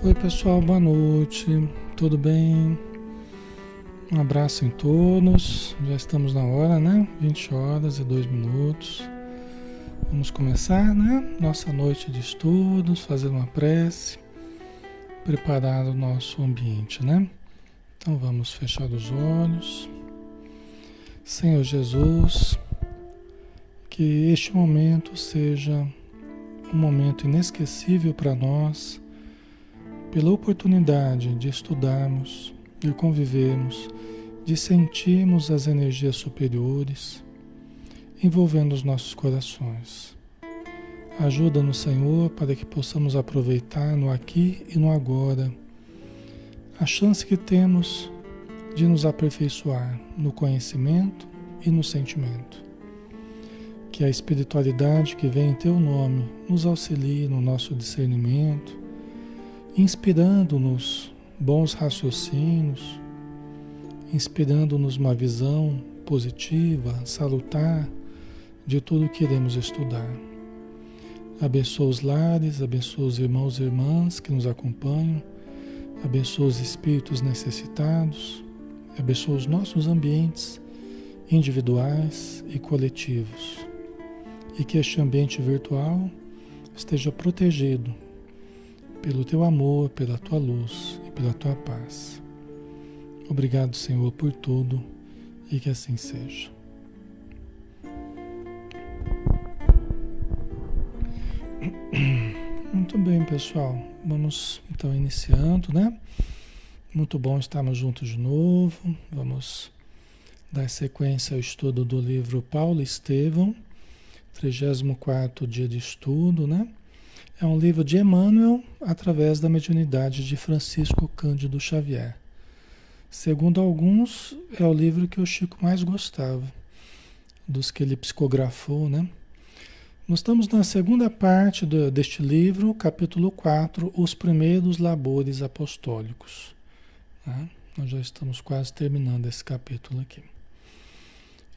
Oi pessoal, boa noite, tudo bem? Um abraço em todos, já estamos na hora, né? 20 horas e 2 minutos. Vamos começar, né? Nossa noite de estudos, fazer uma prece, preparar o nosso ambiente, né? Então vamos fechar os olhos. Senhor Jesus, que este momento seja um momento inesquecível para nós, pela oportunidade de estudarmos, de convivermos, de sentirmos as energias superiores envolvendo os nossos corações. Ajuda-nos, Senhor, para que possamos aproveitar no aqui e no agora a chance que temos de nos aperfeiçoar no conhecimento e no sentimento. Que a espiritualidade que vem em Teu nome nos auxilie no nosso discernimento, inspirando-nos bons raciocínios, inspirando-nos uma visão positiva, salutar de tudo o que iremos estudar. Abençoa os lares, abençoa os irmãos e irmãs que nos acompanham, abençoa os espíritos necessitados, abençoa os nossos ambientes individuais e coletivos. E que este ambiente virtual esteja protegido pelo Teu amor, pela Tua luz e pela Tua paz. Obrigado, Senhor, por tudo e que assim seja. Muito bem, pessoal. Vamos então iniciando, né? Muito bom estarmos juntos de novo. Vamos dar sequência ao estudo do livro Paulo Estevão, 34º dia de estudo, né? É um livro de Emmanuel através da mediunidade de Francisco Cândido Xavier. Segundo alguns, é o livro que o Chico mais gostava, dos que ele psicografou, né? Nós estamos na segunda parte deste livro, capítulo 4, Os Primeiros Labores Apostólicos. Né? Nós já estamos quase terminando esse capítulo aqui.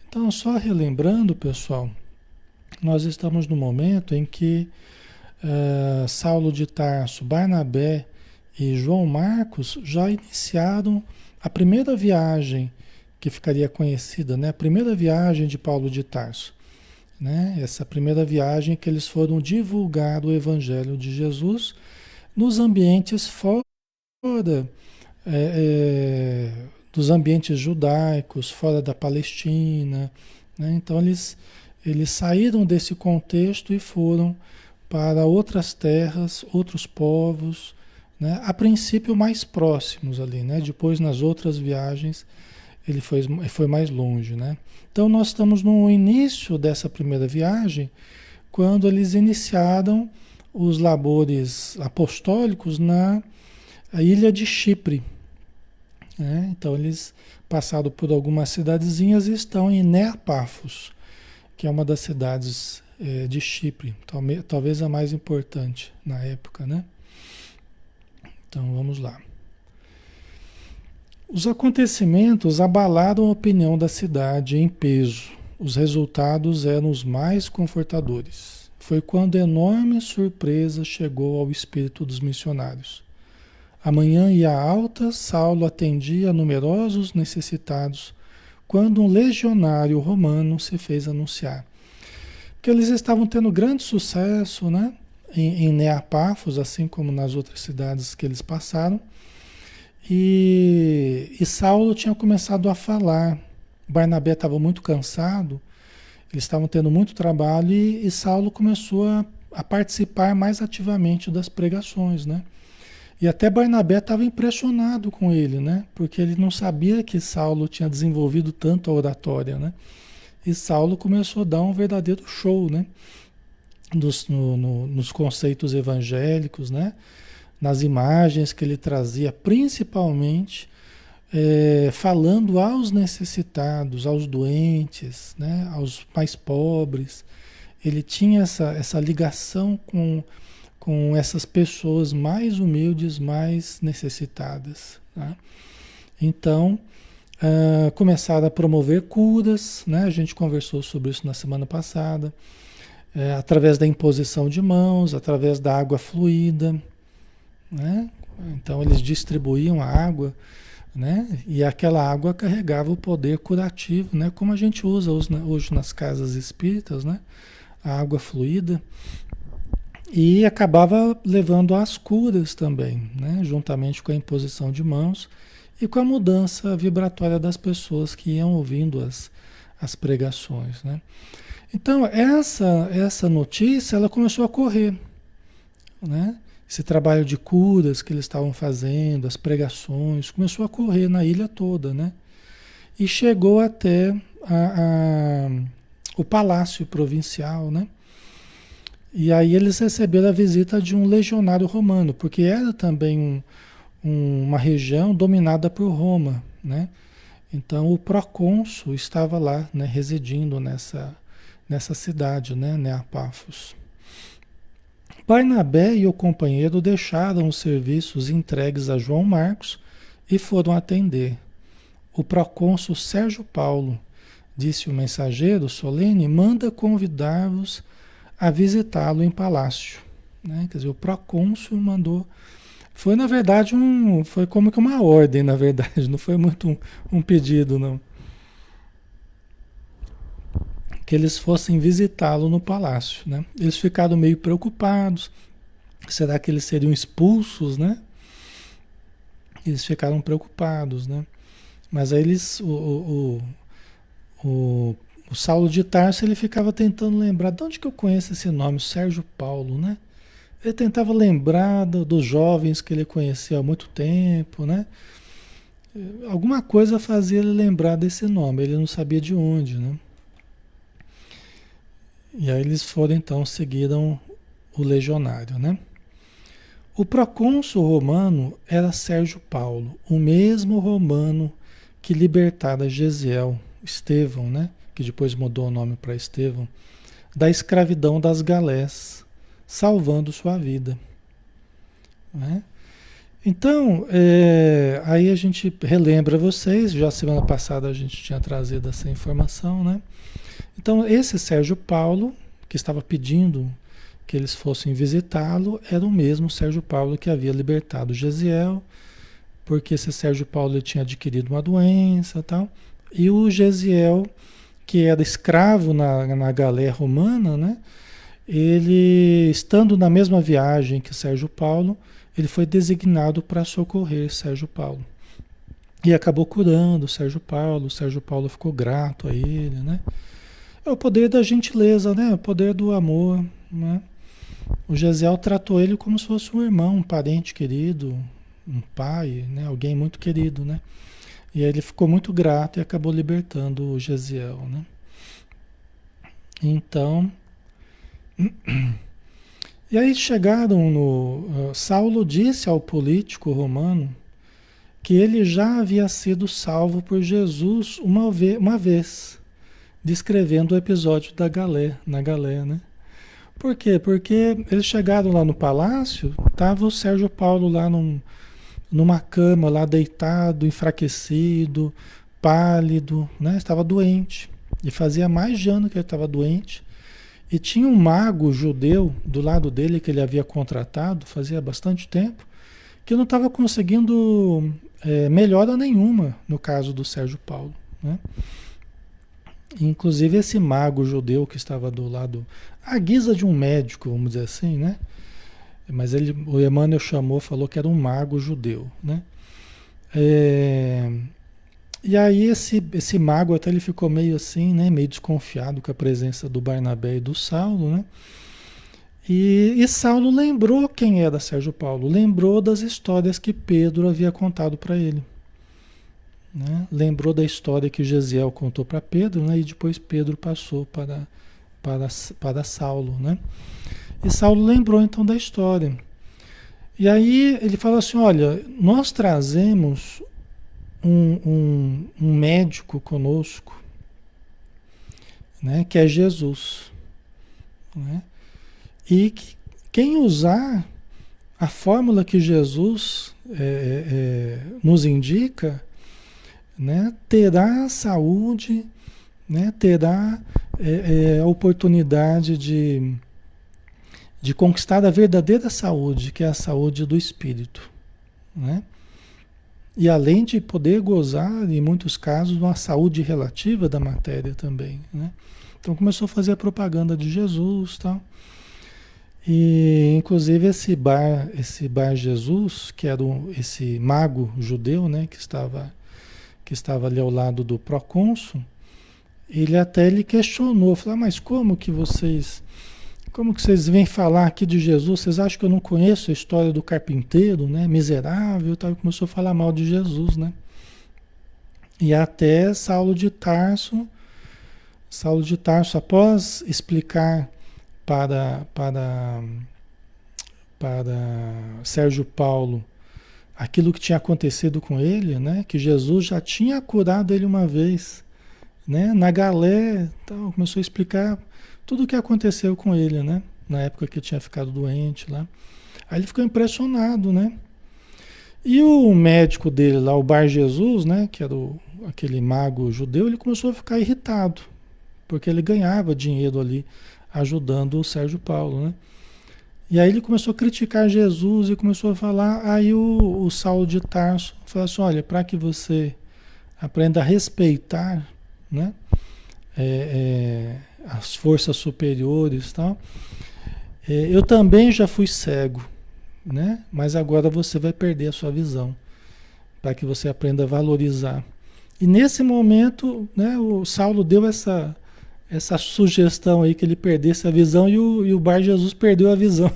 Então, só relembrando, pessoal, nós estamos no momento em que Saulo de Tarso, Barnabé e João Marcos já iniciaram a primeira viagem que ficaria conhecida, né? A primeira viagem de Paulo de Tarso, né? Essa primeira viagem que eles foram divulgar o Evangelho de Jesus nos ambientes fora dos ambientes judaicos, fora da Palestina, né? Então eles saíram desse contexto e foram para outras terras, outros povos, né? A princípio mais próximos ali, né? Depois nas outras viagens ele foi mais longe, né? Então nós estamos no início dessa primeira viagem, quando eles iniciaram os labores apostólicos na ilha de Chipre, né? Então eles passaram por algumas cidadezinhas e estão em Neapafos, que é uma das cidades de Chipre, talvez a mais importante na época, né? Então vamos lá. Os acontecimentos abalaram a opinião da cidade em peso. Os resultados eram os mais confortadores. Foi quando enorme surpresa chegou ao espírito dos missionários. A manhã ia alta, Saulo atendia a numerosos necessitados, quando um legionário romano se fez anunciar. Porque eles estavam tendo grande sucesso, né? Em Neapafos, assim como nas outras cidades que eles passaram. E Saulo tinha começado a falar. Barnabé estava muito cansado, eles estavam tendo muito trabalho e Saulo começou a participar mais ativamente das pregações, né? E até Barnabé estava impressionado com ele, né? Porque ele não sabia que Saulo tinha desenvolvido tanto a oratória, né? E Saulo começou a dar um verdadeiro show, né? Nos conceitos evangélicos, né? Nas imagens que ele trazia, principalmente falando aos necessitados, aos doentes, né? Aos mais pobres. Ele tinha essa ligação com essas pessoas mais humildes, mais necessitadas, né? Então, começaram a promover curas, né? A gente conversou sobre isso na semana passada, através da imposição de mãos, através da água fluida, né? Então eles distribuíam a água, né? E aquela água carregava o poder curativo, né? Como a gente usa hoje nas casas espíritas, né? A água fluida. E acabava levando às curas também, né? Juntamente com a imposição de mãos e com a mudança vibratória das pessoas que iam ouvindo as pregações, né? Então, essa notícia, ela começou a correr, né? Esse trabalho de curas que eles estavam fazendo, as pregações, começou a correr na ilha toda, né? E chegou até o palácio provincial, né? E aí eles receberam a visita de um legionário romano, porque era também uma região dominada por Roma, né? Então o procônsul estava lá, né, residindo nessa cidade, né, Neapáfos. Barnabé e o companheiro deixaram os serviços entregues a João Marcos e foram atender. O procônsul Sérgio Paulo, disse o mensageiro solene, manda convidar-vos a visitá-lo em palácio. Né? Quer dizer, o procônsul mandou. Foi, na verdade, foi como que uma ordem, na verdade, não foi muito um pedido, não. Que eles fossem visitá-lo no palácio, né? Eles ficaram meio preocupados. Será que eles seriam expulsos, né? Eles ficaram preocupados, né? Mas aí o Saulo de Tarso, ele ficava tentando lembrar de onde que eu conheço esse nome, Sérgio Paulo, né? Ele tentava lembrar dos jovens que ele conhecia há muito tempo, né? Alguma coisa fazia ele lembrar desse nome, ele não sabia de onde, né? E aí eles foram então, seguiram o legionário, né? O procônsul romano era Sérgio Paulo, o mesmo romano que libertara Gesiel, Estevão, né? Que depois mudou o nome para Estevão, da escravidão das galés, salvando sua vida. Né? Então, aí a gente relembra vocês, já semana passada a gente tinha trazido essa informação, né? Então, esse Sérgio Paulo, que estava pedindo que eles fossem visitá-lo, era o mesmo Sérgio Paulo que havia libertado Gesiel, porque esse Sérgio Paulo ele tinha adquirido uma doença e tal, e o Gesiel, que era escravo na galé romana, né? Ele, estando na mesma viagem que Sérgio Paulo, ele foi designado para socorrer Sérgio Paulo. E acabou curando Sérgio Paulo ficou grato a ele, né? É o poder da gentileza, né? O poder do amor, né? O Gesiel tratou ele como se fosse um irmão, um parente querido, um pai, né? Alguém muito querido, né? E aí ele ficou muito grato e acabou libertando o Gesiel, né? Então, e aí chegaram no... Saulo disse ao político romano que ele já havia sido salvo por Jesus uma vez, descrevendo o episódio na galé, né? Por quê? Porque eles chegaram lá no palácio, estava o Sérgio Paulo lá numa cama, lá deitado, enfraquecido, pálido, né? Estava doente. E fazia mais de ano que ele estava doente. E tinha um mago judeu do lado dele que ele havia contratado, fazia bastante tempo, que não estava conseguindo melhora nenhuma no caso do Sérgio Paulo, né? Inclusive esse mago judeu que estava do lado, à guisa de um médico, vamos dizer assim, né? Mas o Emmanuel falou que era um mago judeu, né? E aí esse mago até ele ficou meio assim, né? Meio desconfiado com a presença do Barnabé e do Saulo, né? E Saulo lembrou quem era Sérgio Paulo, lembrou das histórias que Pedro havia contado para ele. Né? Lembrou da história que Gesiel contou para Pedro, né? E depois Pedro passou para Saulo, né? E Saulo lembrou então da história. E aí ele fala assim, olha, nós trazemos um médico conosco, né? Que é Jesus, né? E que quem usar a fórmula que Jesus nos indica, né, terá saúde, né, terá a oportunidade de conquistar a verdadeira saúde, que é a saúde do espírito, né? E além de poder gozar, em muitos casos, de uma saúde relativa da matéria também, né? Então começou a fazer a propaganda de Jesus, tal. E inclusive esse bar Jesus, que era esse mago judeu, né, que estava ali ao lado do procônsul, ele questionou, falou: "Ah, mas como que vocês vêm falar aqui de Jesus? Vocês acham que eu não conheço a história do carpinteiro, né, miserável, e tal?" E começou a falar mal de Jesus, né? E até Saulo de Tarso, após explicar para Sérgio Paulo aquilo que tinha acontecido com ele, né? Que Jesus já tinha curado ele uma vez, né? Na Galé, tal, começou a explicar tudo o que aconteceu com ele, né? Na época que ele tinha ficado doente lá. Aí ele ficou impressionado, né? E o médico dele lá, o Bar Jesus, né? Que era aquele mago judeu, ele começou a ficar irritado, porque ele ganhava dinheiro ali ajudando o Sérgio Paulo, né? E aí ele começou a criticar Jesus e começou a falar. Aí o Saulo de Tarso falou assim: "Olha, para que você aprenda a respeitar, né, as forças superiores, e tal, eu também já fui cego, né? Mas agora você vai perder a sua visão, para que você aprenda a valorizar." E nesse momento, né, o Saulo deu essa sugestão aí que ele perdesse a visão, e o Bar Jesus perdeu a visão.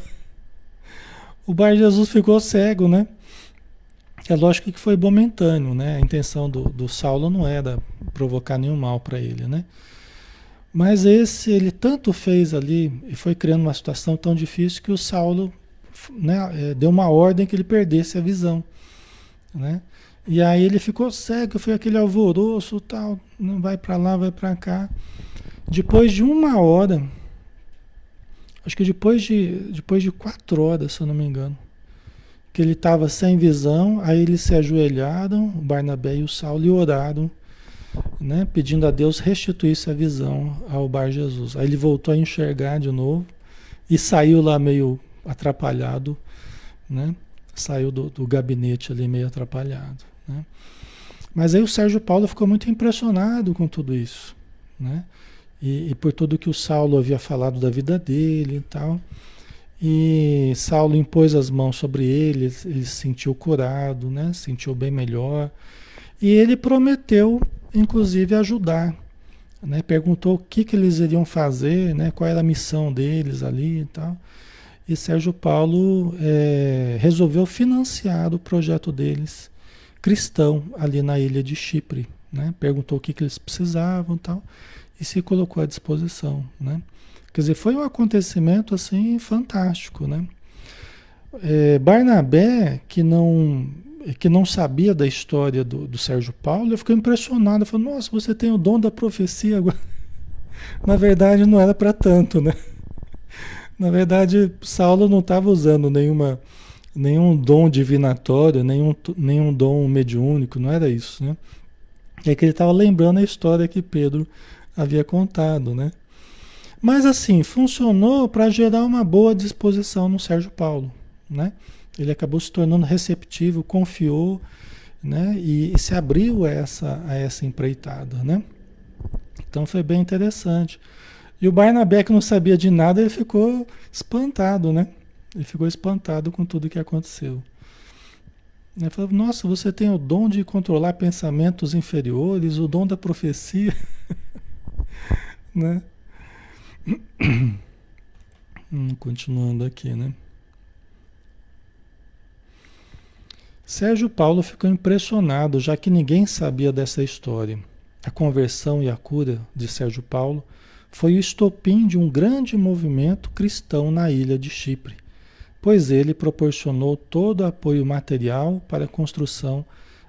O Bar Jesus ficou cego, né? É lógico que foi momentâneo, né? A intenção do Saulo não era provocar nenhum mal para ele, né? Mas ele tanto fez ali e foi criando uma situação tão difícil que o Saulo, né, deu uma ordem que ele perdesse a visão, né? E aí ele ficou cego, foi aquele alvoroço, tal, não vai para lá, vai para cá. Depois de 1 hora, acho que depois de 4 horas, se eu não me engano, que ele estava sem visão, aí eles se ajoelharam, o Barnabé e o Saulo, e oraram, né, pedindo a Deus restituísse a visão ao Bar Jesus. Aí ele voltou a enxergar de novo e saiu lá meio atrapalhado, né? Saiu do gabinete ali meio atrapalhado, né? Mas aí o Sérgio Paulo ficou muito impressionado com tudo isso, né? E por tudo que o Saulo havia falado da vida dele e tal. E Saulo impôs as mãos sobre ele, ele se sentiu curado, né? Se sentiu bem melhor. E ele prometeu, inclusive, ajudar, né? Perguntou o que eles iriam fazer, né? Qual era a missão deles ali e tal. E Sérgio Paulo resolveu financiar o projeto deles, cristão, ali na ilha de Chipre, né? Perguntou o que eles precisavam e tal, e se colocou à disposição, né? Quer dizer, foi um acontecimento assim fantástico, né? Barnabé, que não sabia da história do Sérgio Paulo, ele ficou impressionado, falou: "Nossa, você tem o dom da profecia agora." Na verdade, não era para tanto, né? Na verdade, Saulo não estava usando nenhum dom divinatório, nenhum dom mediúnico, não era isso, né? É que ele estava lembrando a história que Pedro havia contado, né? Mas assim, funcionou para gerar uma boa disposição no Sérgio Paulo, né? Ele acabou se tornando receptivo, confiou, né? E se abriu a essa empreitada, né? Então foi bem interessante. E o Barnabé, que não sabia de nada, ele ficou espantado, né? Ele ficou espantado com tudo que aconteceu. Ele falou: "Nossa, você tem o dom de controlar pensamentos inferiores, o dom da profecia." Né? Continuando aqui, né? Sérgio Paulo ficou impressionado, já que ninguém sabia dessa história. A conversão e a cura de Sérgio Paulo foi o estopim de um grande movimento cristão na ilha de Chipre, pois ele proporcionou todo o apoio material para a construção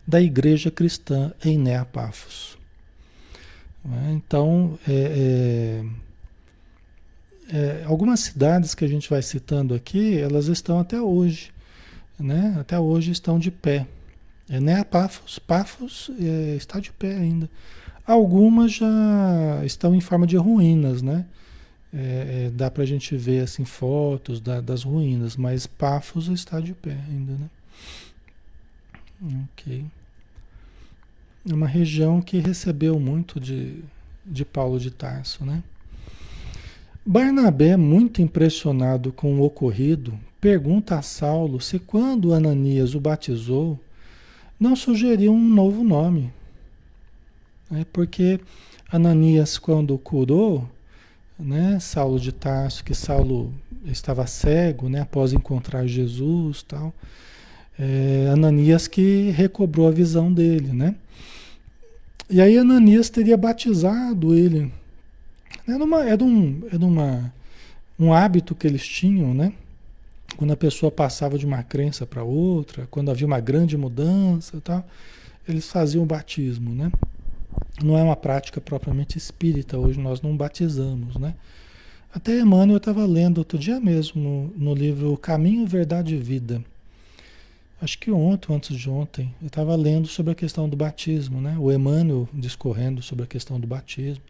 da igreja cristã em Neapafos. Então, algumas cidades que a gente vai citando aqui, elas estão até hoje, né? Até hoje estão de pé. Pafos está de pé ainda. Algumas já estão em forma de ruínas, né? Dá para a gente ver assim fotos das ruínas, mas Pafos está de pé ainda, né? Ok. É uma região que recebeu muito de Paulo de Tarso, né? Barnabé, muito impressionado com o ocorrido, pergunta a Saulo se quando Ananias o batizou, não sugeriu um novo nome, né? Porque Ananias, quando curou, né, Saulo de Tarso, que Saulo estava cego, né, após encontrar Jesus, tal, Ananias que recobrou a visão dele, né? E aí Ananias teria batizado ele. Um hábito que eles tinham, né? Quando a pessoa passava de uma crença para outra, quando havia uma grande mudança, tal, eles faziam o batismo, né? Não é uma prática propriamente espírita, hoje nós não batizamos, né? Até Emmanuel estava lendo outro dia mesmo, no livro Caminho, Verdade e Vida. Acho que ontem ou antes de ontem, eu estava lendo sobre a questão do batismo, né? O Emmanuel discorrendo sobre a questão do batismo.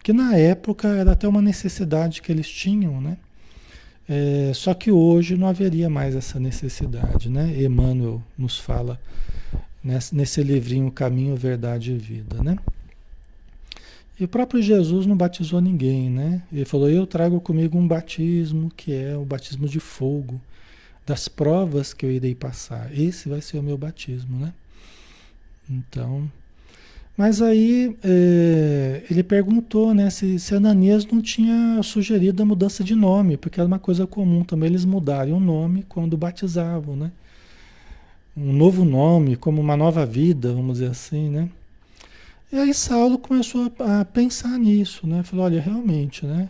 Que na época era até uma necessidade que eles tinham, né? Só que hoje não haveria mais essa necessidade, né? Emmanuel nos fala nesse livrinho Caminho, Verdade e Vida, né? E o próprio Jesus não batizou ninguém, né? Ele falou, eu trago comigo um batismo que é o batismo de fogo, das provas que eu irei passar. Esse vai ser o meu batismo, né? Então, mas aí ele perguntou, né, se Ananias não tinha sugerido a mudança de nome, porque era uma coisa comum também eles mudarem o nome quando batizavam, né? Um novo nome, como uma nova vida, vamos dizer assim, né? E aí Saulo começou a pensar nisso, né? Falou, olha, realmente, né?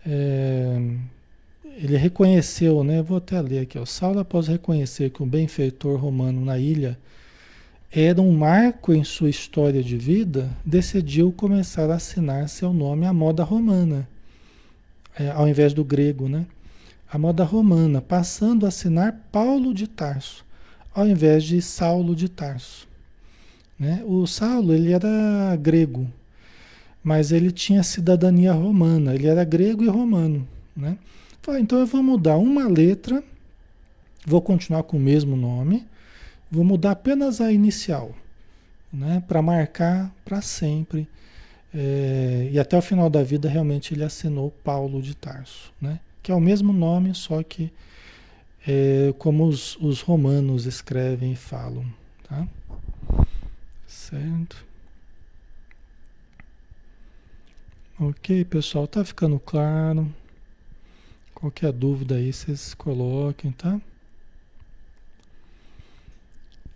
É, ele reconheceu, né? Vou até ler aqui, ó. Saulo, após reconhecer que o benfeitor romano na ilha era um marco em sua história de vida, decidiu começar a assinar seu nome à moda romana, ao invés do grego, né? A moda romana, passando a assinar Paulo de Tarso, ao invés de Saulo de Tarso, né? O Saulo, ele era grego, mas ele tinha cidadania romana, ele era grego e romano, né? Falei, então eu vou mudar uma letra, vou continuar com o mesmo nome, vou mudar apenas a inicial, né? Para marcar para sempre. E até o final da vida realmente ele assinou Paulo de Tarso, né? Que é o mesmo nome, só que como os romanos escrevem e falam, tá? Certo? Ok, pessoal, tá ficando claro? Qualquer dúvida aí vocês coloquem, tá?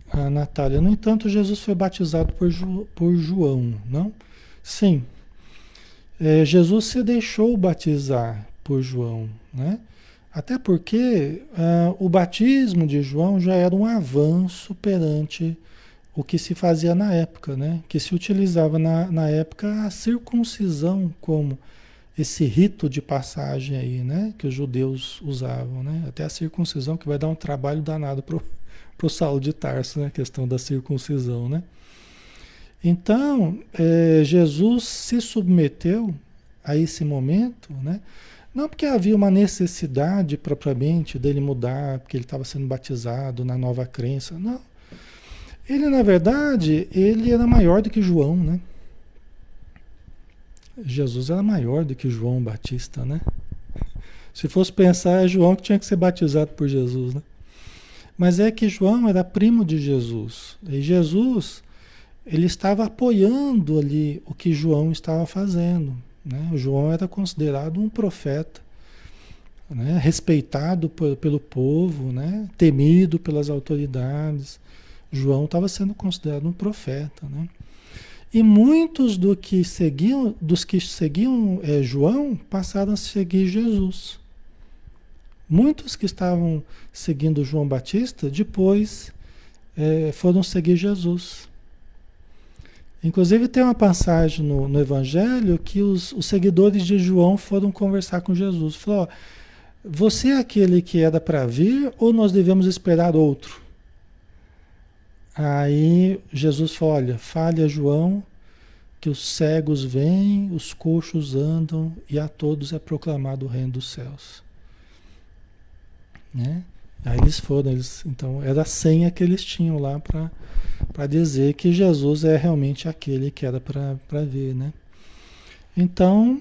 A Natália, no entanto, Jesus foi batizado por João, não? Sim, Jesus se deixou batizar por João, né? Até porque o batismo de João já era um avanço perante o que se fazia na época, né? Que se utilizava na época a circuncisão como esse rito de passagem aí, né? Que os judeus usavam, né? Até a circuncisão que vai dar um trabalho danado para o Saulo de Tarso, né? A questão da circuncisão, né? Então, Jesus se submeteu a esse momento, né? Não porque havia uma necessidade propriamente dele mudar, porque ele estava sendo batizado na nova crença, não. Ele, na verdade, ele era maior do que João, né? Jesus era maior do que João Batista, né? Se fosse pensar, é João que tinha que ser batizado por Jesus, né? Mas é que João era primo de Jesus. E Jesus, ele estava apoiando ali o que João estava fazendo, né? O João era considerado um profeta, né? Respeitado pelo povo, né? Temido pelas autoridades. João estava sendo considerado um profeta, né? E muitos dos que seguiam João passaram a seguir Jesus. Muitos que estavam seguindo João Batista depois foram seguir Jesus. Inclusive tem uma passagem no Evangelho que os seguidores de João foram conversar com Jesus. Falou, você é aquele que era para vir ou nós devemos esperar outro? Aí Jesus falou, olha, fale a João que os cegos vêm, os coxos andam e a todos é proclamado o reino dos céus. Né? Aí eles foram, então era a senha que eles tinham lá para dizer que Jesus é realmente aquele que era para ver, né? Então,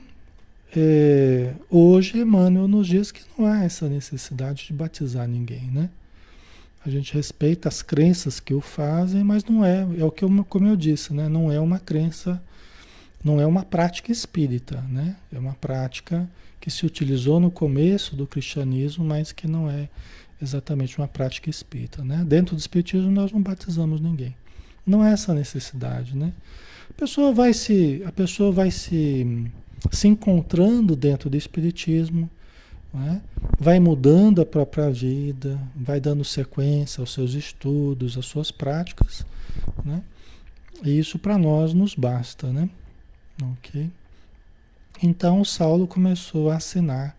hoje Emmanuel nos diz que não há essa necessidade de batizar ninguém, né? A gente respeita as crenças que o fazem, mas não é o que como eu disse, né? Não é uma crença, não é uma prática espírita, né? É uma prática que se utilizou no começo do cristianismo, mas que não é exatamente uma prática espírita, né? Dentro do espiritismo nós não batizamos ninguém. Não é essa necessidade, né? A pessoa vai se encontrando dentro do espiritismo, né? Vai mudando a própria vida, vai dando sequência aos seus estudos, às suas práticas, né? E isso para nós nos basta, né? Ok? Então Saulo começou a assinar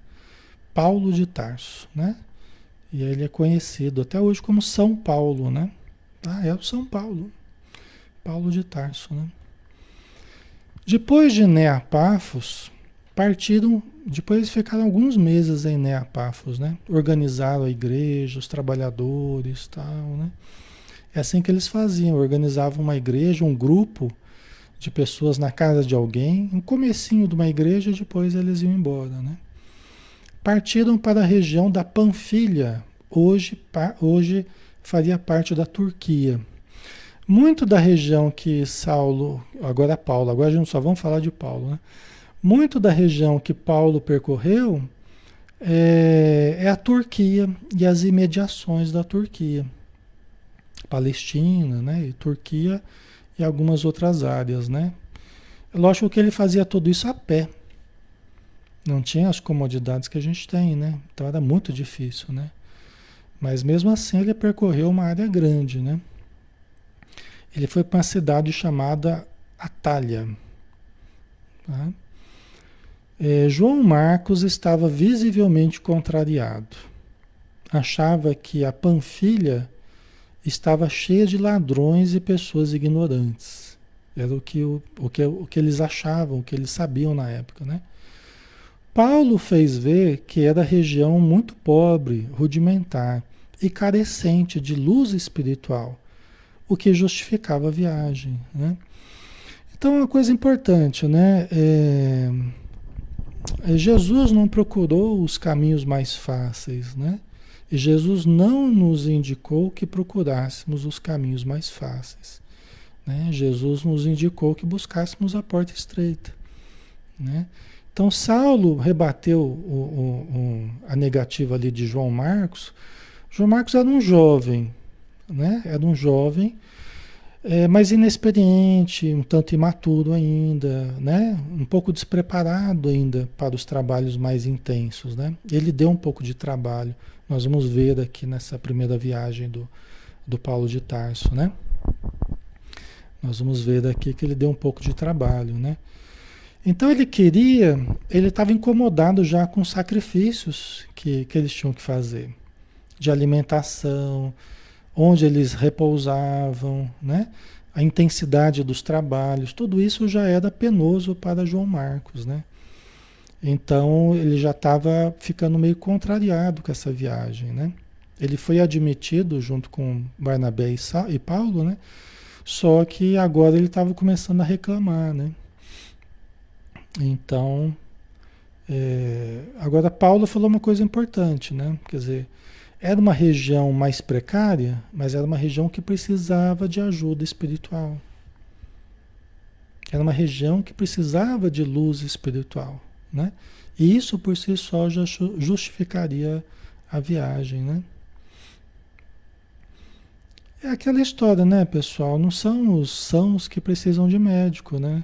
Paulo de Tarso, né? E ele é conhecido até hoje como São Paulo, né? Ah, é o São Paulo, Paulo de Tarso, né? Depois de Neapafos, depois ficaram alguns meses em Neapafos, né? Organizaram a igreja, os trabalhadores, tal, né? É assim que eles faziam, organizavam uma igreja, um grupo de pessoas na casa de alguém, um comecinho de uma igreja, e depois eles iam embora, né? Partiram para a região da Panfilha, hoje faria parte da Turquia. Muito da região que agora a gente só vamos falar de Paulo, né? Muito da região que Paulo percorreu é a Turquia e as imediações da Turquia. Palestina, né? E Turquia e algumas outras áreas, né? Lógico que ele fazia tudo isso a pé. Não tinha as comodidades que a gente tem, né? Então era muito difícil, né? Mas mesmo assim ele percorreu uma área grande, né? Ele foi para uma cidade chamada Atalha. Tá? João Marcos estava visivelmente contrariado. Achava que a Panfilha estava cheia de ladrões e pessoas ignorantes. Era o que eles achavam, o que eles sabiam na época, né? Paulo fez ver que era região muito pobre, rudimentar e carecente de luz espiritual, o que justificava a viagem, né? Então, uma coisa importante, né? Jesus não procurou os caminhos mais fáceis, né? E Jesus não nos indicou que procurássemos os caminhos mais fáceis, né? Jesus nos indicou que buscássemos a porta estreita, né? Então, Saulo rebateu a negativa ali de João Marcos. João Marcos era um jovem, né? Era um jovem, mas inexperiente, um tanto imaturo ainda, né? Um pouco despreparado ainda para os trabalhos mais intensos, né? Ele deu um pouco de trabalho. Nós vamos ver aqui nessa primeira viagem do Paulo de Tarso, né? Nós vamos ver daqui que ele deu um pouco de trabalho, né? Então ele estava incomodado já com os sacrifícios que eles tinham que fazer, de alimentação, onde eles repousavam, né? A intensidade dos trabalhos, tudo isso já era penoso para João Marcos, né? Então ele já estava ficando meio contrariado com essa viagem, né? Ele foi admitido junto com Barnabé e Paulo, né? Só que agora ele estava começando a reclamar, né? Então, agora Paulo falou uma coisa importante, né? Quer dizer, era uma região mais precária, mas era uma região que precisava de ajuda espiritual. Era uma região que precisava de luz espiritual, né? E isso por si só já justificaria a viagem, né? É aquela história, né, pessoal? Não são os sãos que precisam de médico, né?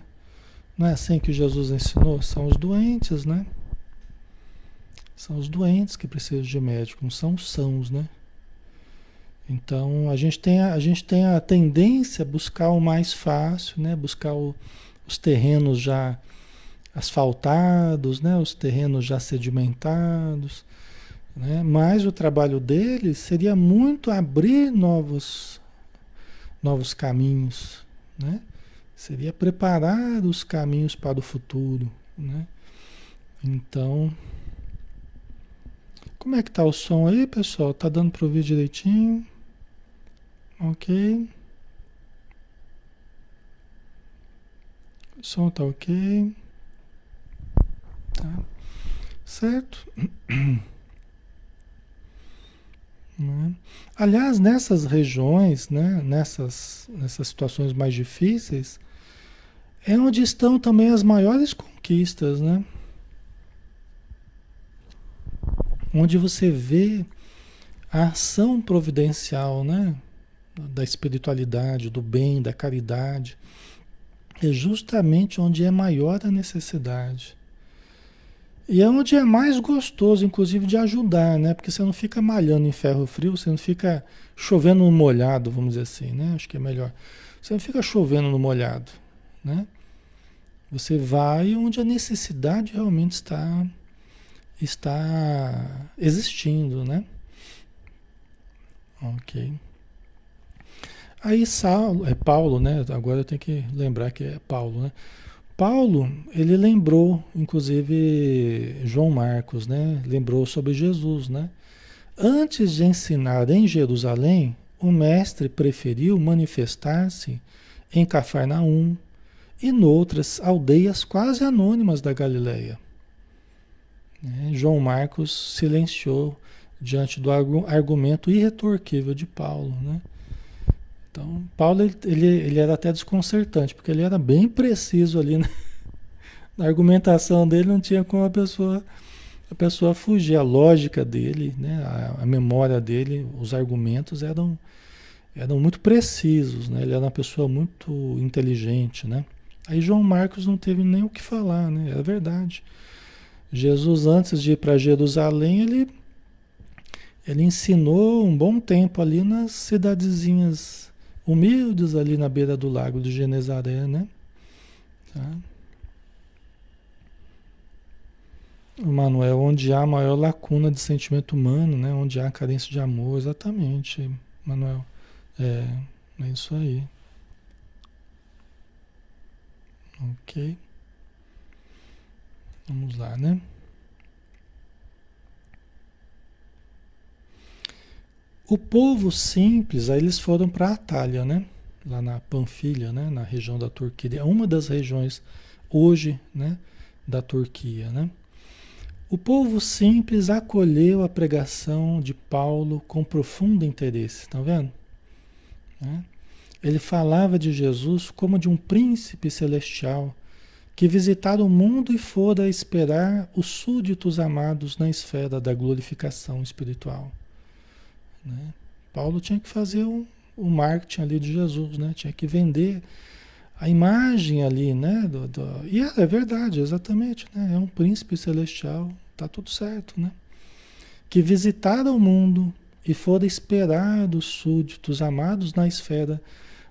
Não é assim que Jesus ensinou? São os doentes, né? São os doentes que precisam de médico, não são os sãos, né? Então, a gente tem a tendência a buscar o mais fácil, né? Buscar os terrenos já asfaltados, né? Os terrenos já sedimentados, né? Mas o trabalho deles seria muito abrir novos caminhos, né? Seria preparar os caminhos para o futuro, né? Então, Como é que tá o som aí, pessoal? Tá dando para ouvir direitinho? Ok. O som tá ok. Tá. Certo? Né? Aliás, nessas regiões, né, nessas situações mais difíceis, é onde estão também as maiores conquistas, né? Onde você vê a ação providencial, né? Da espiritualidade, do bem, da caridade. É justamente onde é maior a necessidade. E é onde é mais gostoso, inclusive, de ajudar, né? Porque você não fica malhando em ferro frio, você não fica chovendo no molhado, vamos dizer assim, né? Acho que é melhor. Você não fica chovendo no molhado, né? Você vai onde a necessidade realmente está existindo, né? Ok. Aí Saulo, é Paulo, né? Agora eu tenho que lembrar que é Paulo, né? Paulo, ele lembrou, inclusive, João Marcos, né? Lembrou sobre Jesus, né? Antes de ensinar em Jerusalém, o mestre preferiu manifestar-se em Cafarnaum e noutras aldeias quase anônimas da Galileia, né? João Marcos silenciou diante do argumento irretorquível de Paulo, né? Então, Paulo ele era até desconcertante, porque ele era bem preciso ali, né? Na argumentação dele não tinha como a pessoa fugir, a lógica dele, né? A memória dele, os argumentos eram muito precisos, né? Ele era uma pessoa muito inteligente, né? Aí João Marcos não teve nem o que falar, né? É verdade. Jesus, antes de ir para Jerusalém, ele ensinou um bom tempo ali nas cidadezinhas humildes ali na beira do lago de Genezaré, né? Tá? O Manuel, onde há maior lacuna de sentimento humano, né? Onde há carência de amor, exatamente, Manuel. É, é isso aí. Ok. Vamos lá, né? O povo simples, aí eles foram para a Atália, né? Lá na Panfilha, né? Na região da Turquia. É uma das regiões hoje, né? Da Turquia, né? O povo simples acolheu a pregação de Paulo com profundo interesse, tá vendo? Né? Ele falava de Jesus como de um príncipe celestial que visitara o mundo e fora esperar os súditos amados na esfera da glorificação espiritual, né? Paulo tinha que fazer o marketing ali de Jesus, né? Tinha que vender a imagem ali, né? E é verdade, exatamente, né? É um príncipe celestial, tá tudo certo, né? Que visitara o mundo e fora esperar dos súditos amados na esfera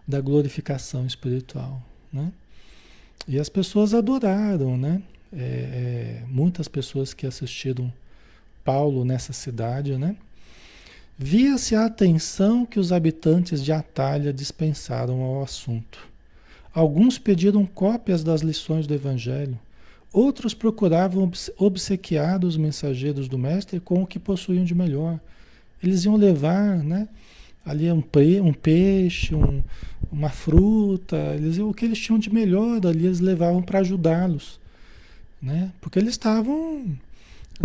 da glorificação espiritual, né? E as pessoas adoraram, né? Muitas pessoas que assistiram Paulo nessa cidade, né? Via-se a atenção que os habitantes de Atalha dispensaram ao assunto. Alguns pediram cópias das lições do Evangelho, outros procuravam obsequiar os mensageiros do Mestre com o que possuíam de melhor. Eles iam levar, né, ali um peixe, uma fruta, o que eles tinham de melhor ali eles levavam para ajudá-los, né? Porque eles estavam,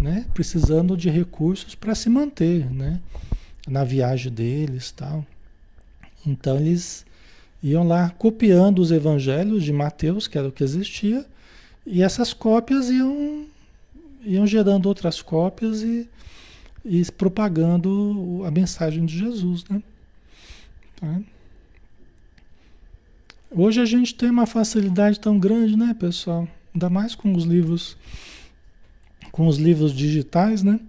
né, precisando de recursos para se manter, né, na viagem deles, tal. Então eles iam lá copiando os evangelhos de Mateus, que era o que existia, e essas cópias iam gerando outras cópias e propagando a mensagem de Jesus, né? Tá? Hoje a gente tem uma facilidade tão grande, né, pessoal? Ainda mais com os livros digitais, né?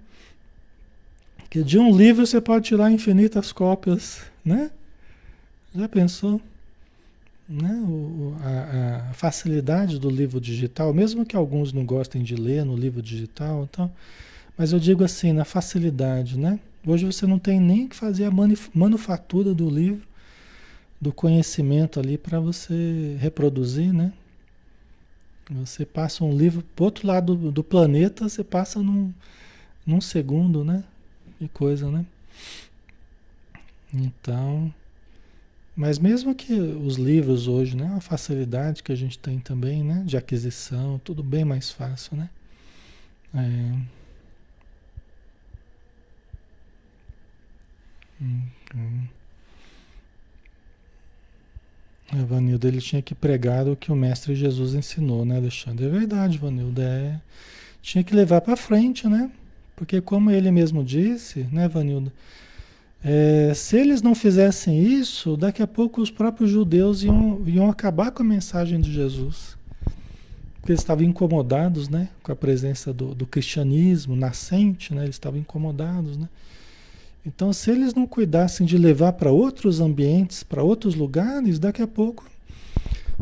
Que de um livro você pode tirar infinitas cópias, né? Já pensou? Né? A facilidade do livro digital, mesmo que alguns não gostem de ler no livro digital, então, mas eu digo assim, na facilidade, né? Hoje você não tem nem que fazer a manufatura do livro, do conhecimento ali para você reproduzir, né? Você passa um livro para outro lado do planeta, você passa Num segundo, né? Que coisa, né? Então, mas mesmo que os livros hoje, né? A facilidade que a gente tem também, né? De aquisição, tudo bem mais fácil, né? É, hum. Vanildo, ele tinha que pregar o que o Mestre Jesus ensinou, né, Alexandre? É verdade, Vanildo. Tinha que levar para frente, né? Porque como ele mesmo disse, né, Vanildo? Se eles não fizessem isso, daqui a pouco os próprios judeus iam acabar com a mensagem de Jesus. Porque eles estavam incomodados, né? Com a presença do cristianismo nascente, né? Eles estavam incomodados, né? Então, se eles não cuidassem de levar para outros ambientes, para outros lugares, daqui a pouco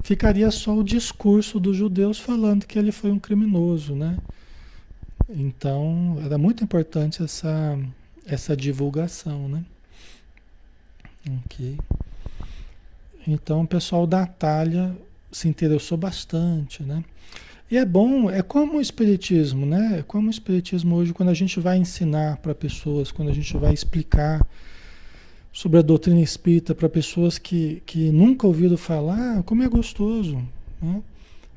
ficaria só o discurso dos judeus falando que ele foi um criminoso, né? Então, era muito importante essa divulgação, né? Ok. Então, o pessoal da Atalha se interessou bastante, né? E é bom, é como o Espiritismo, né? É como o Espiritismo hoje, quando a gente vai ensinar para pessoas, quando a gente vai explicar sobre a doutrina espírita para pessoas que nunca ouviram falar, como é gostoso, né?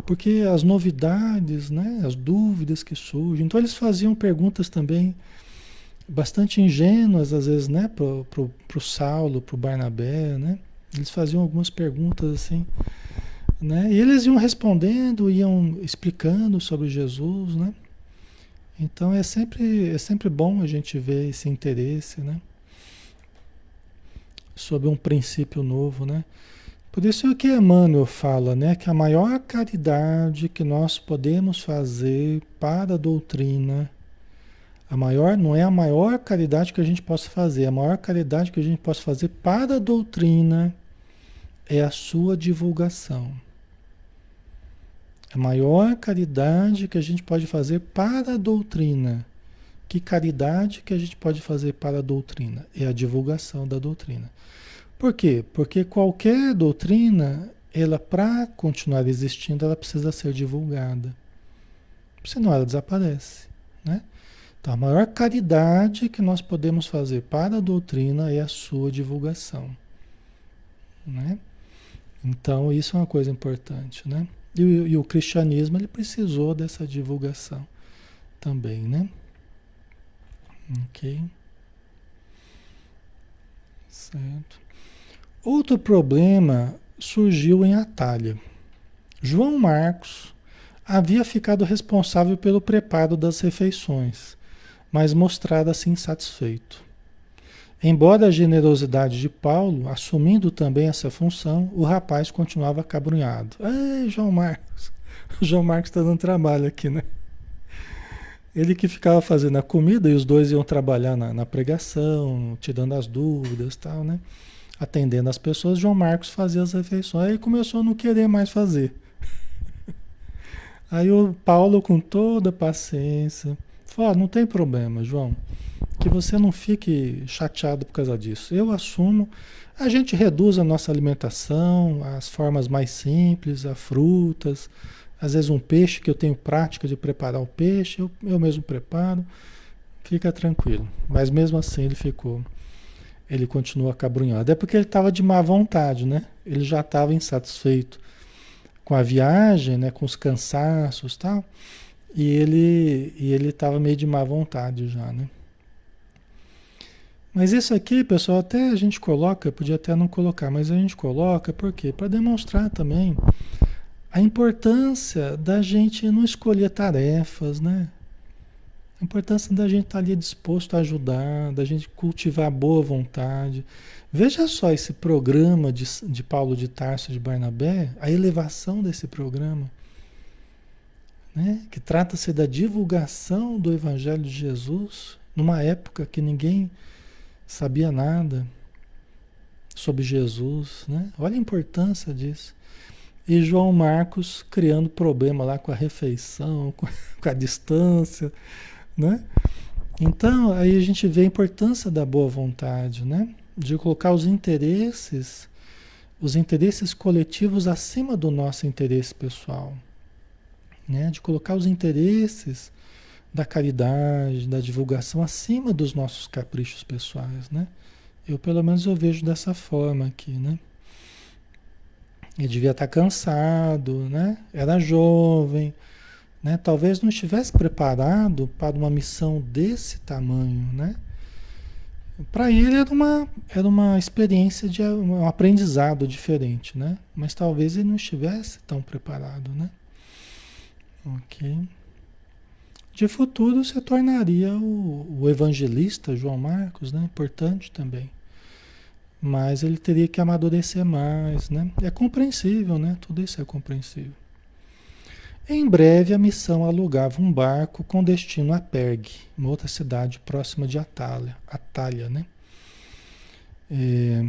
Porque as novidades, né? As dúvidas que surgem. Então, eles faziam perguntas também bastante ingênuas, às vezes, né? Pro Saulo, pro Barnabé, né? Eles faziam algumas perguntas assim, né? E eles iam respondendo, iam explicando sobre Jesus, né? Então é sempre bom a gente ver esse interesse, né? Sobre um princípio novo, né? Por isso que Emmanuel fala, né? Que a maior caridade que nós podemos fazer para a doutrina, não é a maior caridade que a gente possa fazer, a maior caridade que a gente possa fazer para a doutrina é a sua divulgação. A maior caridade que a gente pode fazer para a doutrina. Que caridade que a gente pode fazer para a doutrina? É a divulgação da doutrina. Por quê? Porque qualquer doutrina, ela para continuar existindo, ela precisa ser divulgada. Senão ela desaparece, né? Então, a maior caridade que nós podemos fazer para a doutrina é a sua divulgação, né? Então, isso é uma coisa importante, né? E o cristianismo, ele precisou dessa divulgação também, né? Ok, certo. Outro problema surgiu em Atalha. João Marcos havia ficado responsável pelo preparo das refeições, mas mostrara-se insatisfeito. Embora a generosidade de Paulo, assumindo também essa função, o rapaz continuava acabrunhado. Ei, João Marcos! O João Marcos está dando trabalho aqui, né? Ele que ficava fazendo a comida e os dois iam trabalhar na pregação, tirando as dúvidas e tal, né? Atendendo as pessoas, João Marcos fazia as refeições. Aí começou a não querer mais fazer. Aí o Paulo, com toda a paciência, falou: "Não tem problema, João, que você não fique chateado por causa disso. Eu assumo, a gente reduz a nossa alimentação, as formas mais simples, as frutas, às vezes um peixe que eu tenho prática de preparar o peixe, eu mesmo preparo, fica tranquilo." Mas mesmo assim ele continua acabrunhado. É porque ele estava de má vontade, né? Ele já estava insatisfeito com a viagem, né? Com os cansaços e tal. E ele estava meio de má vontade já, né? Mas isso aqui, pessoal, até a gente coloca, podia até não colocar, mas a gente coloca, por quê? Para demonstrar também a importância da gente não escolher tarefas, né? A importância da gente estar ali disposto a ajudar, da gente cultivar a boa vontade. Veja só esse programa de Paulo de Tarso de Barnabé, a elevação desse programa, né? Que trata-se da divulgação do Evangelho de Jesus, numa época que ninguém sabia nada sobre Jesus, né? Olha a importância disso. E João Marcos criando problema lá com a refeição, com a distância, né? Então, aí a gente vê a importância da boa vontade, né? De colocar os interesses coletivos acima do nosso interesse pessoal, né? De colocar os interesses da caridade, da divulgação acima dos nossos caprichos pessoais, né? Eu, pelo menos, eu vejo dessa forma aqui, né? Ele devia estar cansado, né? Era jovem, né? Talvez não estivesse preparado para uma missão desse tamanho, né? Para ele era uma experiência de um aprendizado diferente, né? Mas talvez ele não estivesse tão preparado, né? Ok. De futuro se tornaria o evangelista João Marcos, né? Importante também. Mas ele teria que amadurecer mais, né? É compreensível, né? Tudo isso é compreensível. Em breve, a missão alugava um barco com destino a Pergue, uma outra cidade próxima de Atalha, né? É,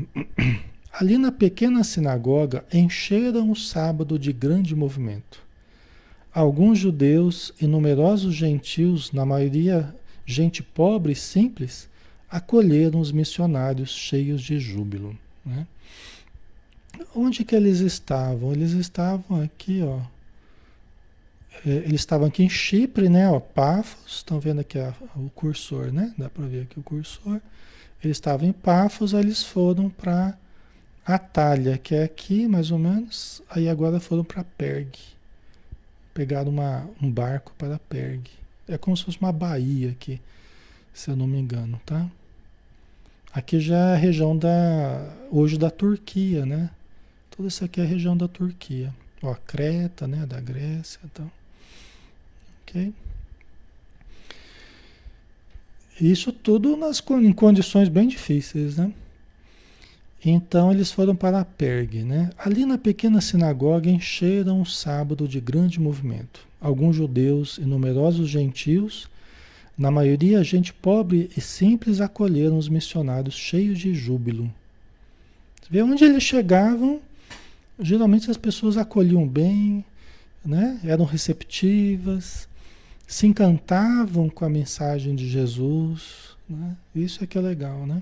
ali na pequena sinagoga, encheram o sábado de grande movimento. Alguns judeus e numerosos gentios, na maioria gente pobre e simples, acolheram os missionários cheios de júbilo, né? Onde que eles estavam? Eles estavam aqui, ó. Eles estavam aqui em Chipre, né? Ó, Pafos, estão vendo aqui o cursor, né? Dá para ver aqui o cursor. Eles estavam em Pafos, aí eles foram para Atalha, que é aqui mais ou menos. Aí agora foram para Pergue. Pegaram um barco para Pergue. É como se fosse uma baía aqui, se eu não me engano, tá? Aqui já é a região hoje da Turquia, né? Tudo isso aqui é a região da Turquia. Ó, Creta, né? Da Grécia e tal. Ok? Isso tudo em condições bem difíceis, né? Então eles foram para Pergue, né? Ali na pequena sinagoga encheram o sábado de grande movimento. Alguns judeus e numerosos gentios, na maioria gente pobre e simples, acolheram os missionários cheios de júbilo. Você vê onde eles chegavam, geralmente as pessoas acolhiam bem, né? Eram receptivas, se encantavam com a mensagem de Jesus, né? Isso é que é legal, né?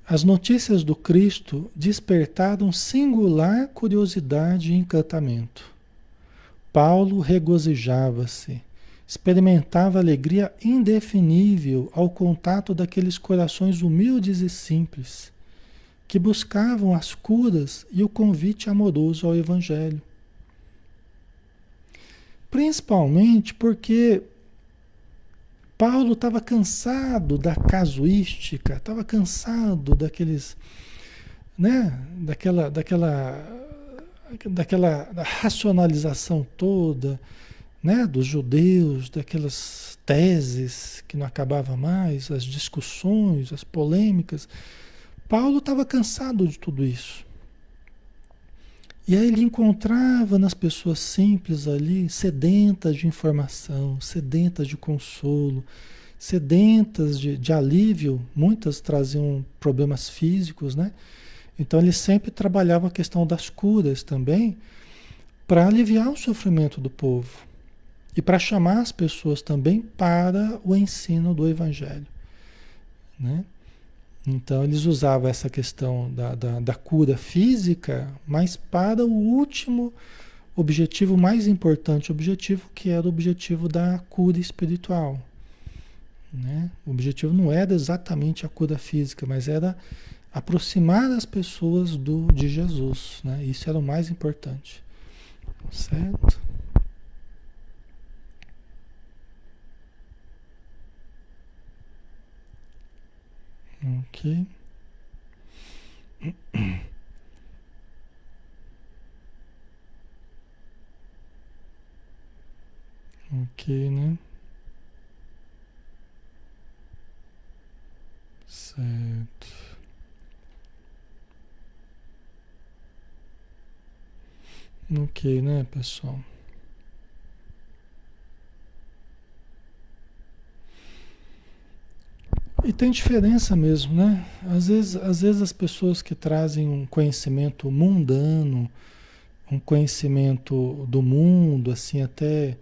As notícias do Cristo despertaram singular curiosidade e encantamento. Paulo regozijava-se, experimentava alegria indefinível ao contato daqueles corações humildes e simples, que buscavam as curas e o convite amoroso ao Evangelho. Principalmente porque Paulo estava cansado da casuística, estava cansado daqueles, né, daquela racionalização toda, né, dos judeus, daquelas teses que não acabava mais, as discussões, as polêmicas. Paulo estava cansado de tudo isso. E aí ele encontrava nas pessoas simples ali, sedentas de informação, sedentas de consolo, sedentas de alívio. Muitas traziam problemas físicos, né? Então ele sempre trabalhava a questão das curas também, para aliviar o sofrimento do povo e para chamar as pessoas também para o ensino do Evangelho, né? Então eles usavam essa questão da cura física, mas para o último objetivo, mais importante objetivo, que era o objetivo da cura espiritual, né? O objetivo não era exatamente a cura física, mas era aproximar as pessoas de Jesus, né? Isso era o mais importante, certo? Ok. Ok, né? Certo. Ok, né, pessoal? E tem diferença mesmo, né? Às vezes as pessoas que trazem um conhecimento mundano, um conhecimento do mundo, assim, até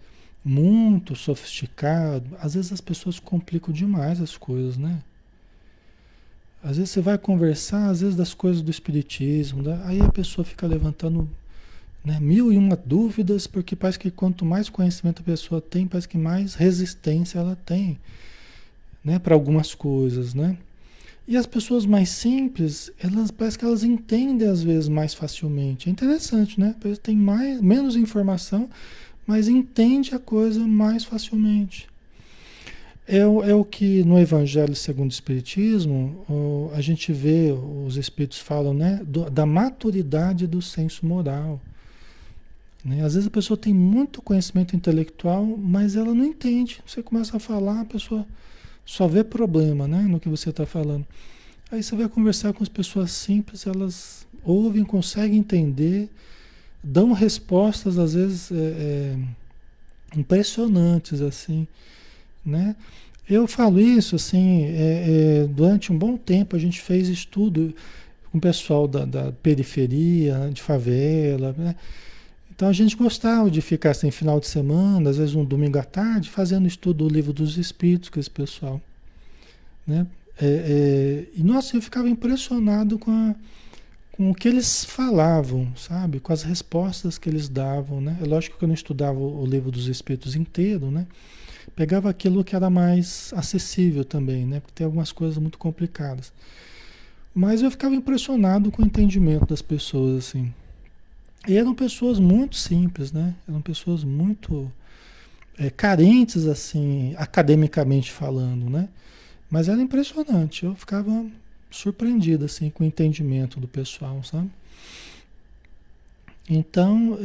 muito sofisticado, às vezes as pessoas complicam demais as coisas, né? Às vezes você vai conversar, às vezes das coisas do espiritismo, aí a pessoa fica levantando, né? Mil e uma dúvidas, porque parece que quanto mais conhecimento a pessoa tem, parece que mais resistência ela tem, né? Para algumas coisas, né? E as pessoas mais simples, elas parece que elas entendem às vezes mais facilmente. É interessante, né? A pessoa tem menos informação, mas entende a coisa mais facilmente. É o que no Evangelho segundo o Espiritismo, a gente vê, os Espíritos falam, né? Da maturidade do senso moral. Né? Às vezes a pessoa tem muito conhecimento intelectual, mas ela não entende. Você começa a falar, a pessoa só vê problema, né, no que você está falando. Aí você vai conversar com as pessoas simples, elas ouvem, conseguem entender, dão respostas às vezes impressionantes assim, né? Eu falo isso assim, durante um bom tempo a gente fez estudo com o pessoal da periferia, de favela, né? Então a gente gostava de ficar assim, final de semana, às vezes um domingo à tarde, fazendo estudo do Livro dos Espíritos com esse pessoal, né? E nossa, eu ficava impressionado com o que eles falavam, sabe? Com as respostas que eles davam, né? É lógico que eu não estudava o Livro dos Espíritos inteiro, né? Pegava aquilo que era mais acessível também, né? Porque tem algumas coisas muito complicadas. Mas eu ficava impressionado com o entendimento das pessoas, assim. E eram pessoas muito simples, né? Eram pessoas muito carentes, assim, academicamente falando, né? Mas era impressionante. Eu ficava surpreendido, assim, com o entendimento do pessoal, sabe? Então,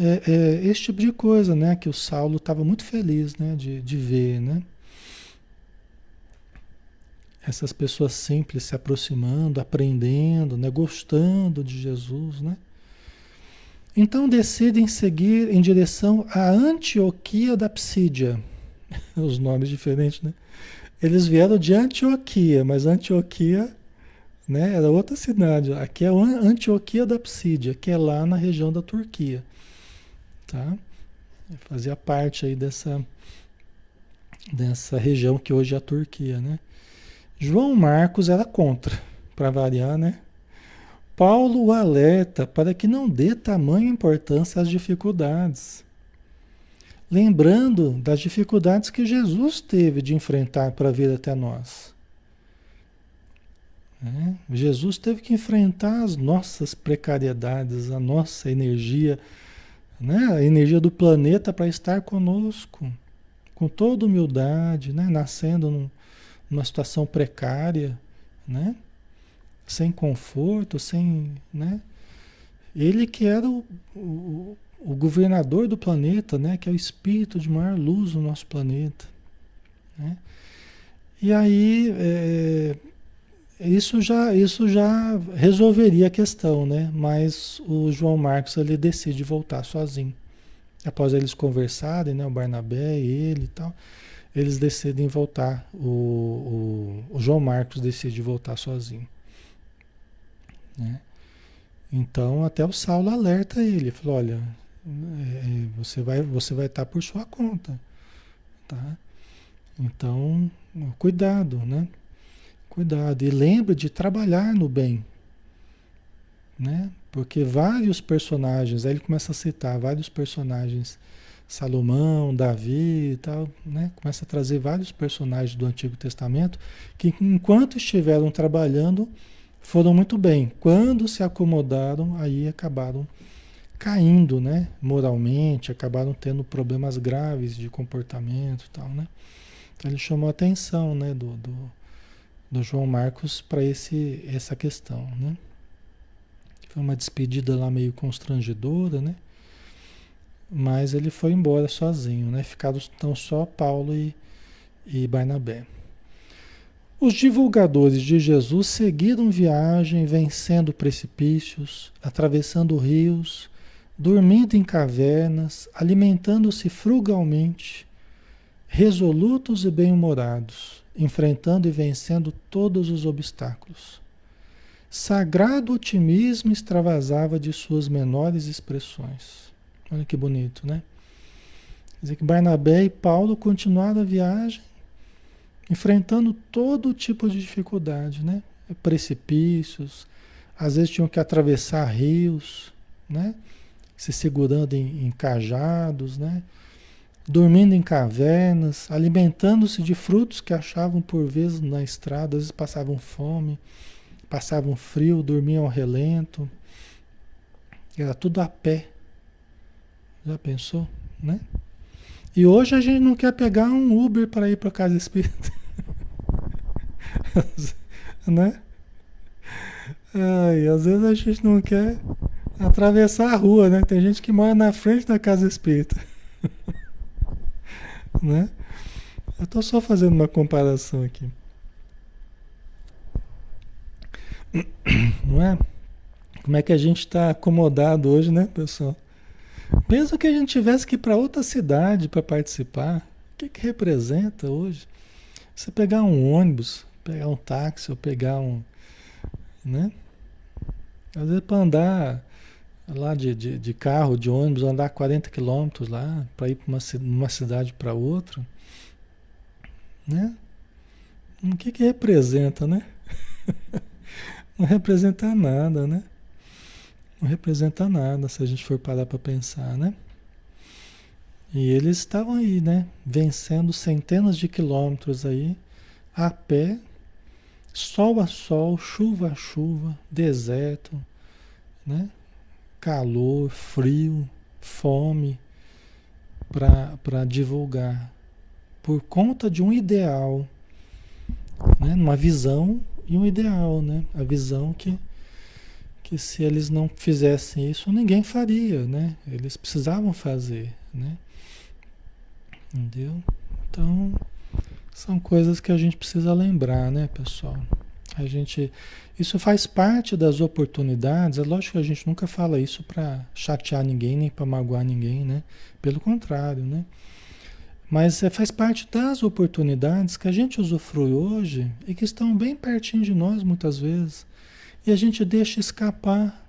esse tipo de coisa, né? Que o Saulo estava muito feliz, né? De ver, né? Essas pessoas simples se aproximando, aprendendo, né? Gostando de Jesus, né? Então decidem seguir em direção à Antioquia da Psídia. Os nomes diferentes, né? Eles vieram de Antioquia, mas Antioquia, né, era outra cidade. Aqui é a Antioquia da Psídia, que é lá na região da Turquia, tá? Fazia parte aí dessa região que hoje é a Turquia, né? João Marcos era contra, para variar, né? Paulo o alerta para que não dê tamanha importância às dificuldades, lembrando das dificuldades que Jesus teve de enfrentar para vir até nós. Né? Jesus teve que enfrentar as nossas precariedades, a nossa energia, né? A energia do planeta para estar conosco, com toda humildade, né? Nascendo numa situação precária, né? Sem conforto, sem, né? Ele que era o governador do planeta, né? Que é o espírito de maior luz do nosso planeta, né? E aí, isso já resolveria a questão, né? Mas o João Marcos ele decide voltar sozinho. Após eles conversarem, né? O Barnabé e ele e tal, eles decidem voltar. O João Marcos decide voltar sozinho, né? Então até o Saulo alerta ele, falou, olha, você vai estar por sua conta, tá? Então, cuidado, né? Cuidado. E lembre de trabalhar no bem, né? Porque vários personagens, aí ele começa a citar vários personagens, Salomão, Davi e tal, né? Começa a trazer vários personagens do Antigo Testamento que enquanto estiveram trabalhando foram muito bem. Quando se acomodaram, aí acabaram caindo, né? Moralmente, acabaram tendo problemas graves de comportamento e tal, né? Então ele chamou a atenção, né? Do João Marcos para essa questão, né? Foi uma despedida lá meio constrangedora, né? Mas ele foi embora sozinho, né? Ficaram então só Paulo e Barnabé. Os divulgadores de Jesus seguiram viagem, vencendo precipícios, atravessando rios, dormindo em cavernas, alimentando-se frugalmente, resolutos e bem-humorados, enfrentando e vencendo todos os obstáculos. Sagrado otimismo extravasava de suas menores expressões. Olha que bonito, né? Quer dizer que Barnabé e Paulo continuaram a viagem, enfrentando todo tipo de dificuldade, né? Precipícios, às vezes tinham que atravessar rios, né? se segurando em cajados, né? Dormindo em cavernas, alimentando-se de frutos que achavam por vezes na estrada, às vezes passavam fome, passavam frio, dormiam ao relento, era tudo a pé. Já pensou, né? E hoje a gente não quer pegar um Uber para ir para casa espírita, né? Ai, às vezes a gente não quer atravessar a rua, né? Tem gente que mora na frente da casa espírita, né? Eu estou só fazendo uma comparação aqui, não é? Como é que a gente está acomodado hoje, né, pessoal? Mesmo que a gente tivesse que ir para outra cidade para participar, o que que representa hoje? Você pegar um ônibus, pegar um táxi ou pegar um, né? Às vezes para andar lá de carro, de ônibus, andar 40 quilômetros lá, para ir para uma cidade para outra, né? O que que representa, né? Não representa nada, né? Não representa nada se a gente for parar para pensar, né? E eles estavam aí, né? Vencendo centenas de quilômetros aí, a pé, sol a sol, chuva a chuva, deserto, né? Calor, frio, fome, para divulgar. Por conta de um ideal, né? Uma visão e um ideal, né? A visão que se eles não fizessem isso, ninguém faria, né? Eles precisavam fazer, né? Entendeu? Então, são coisas que a gente precisa lembrar, né, pessoal? Isso faz parte das oportunidades. É lógico que a gente nunca fala isso para chatear ninguém, nem para magoar ninguém, né? Pelo contrário, né? Mas faz parte das oportunidades que a gente usufrui hoje e que estão bem pertinho de nós muitas vezes. E a gente deixa escapar,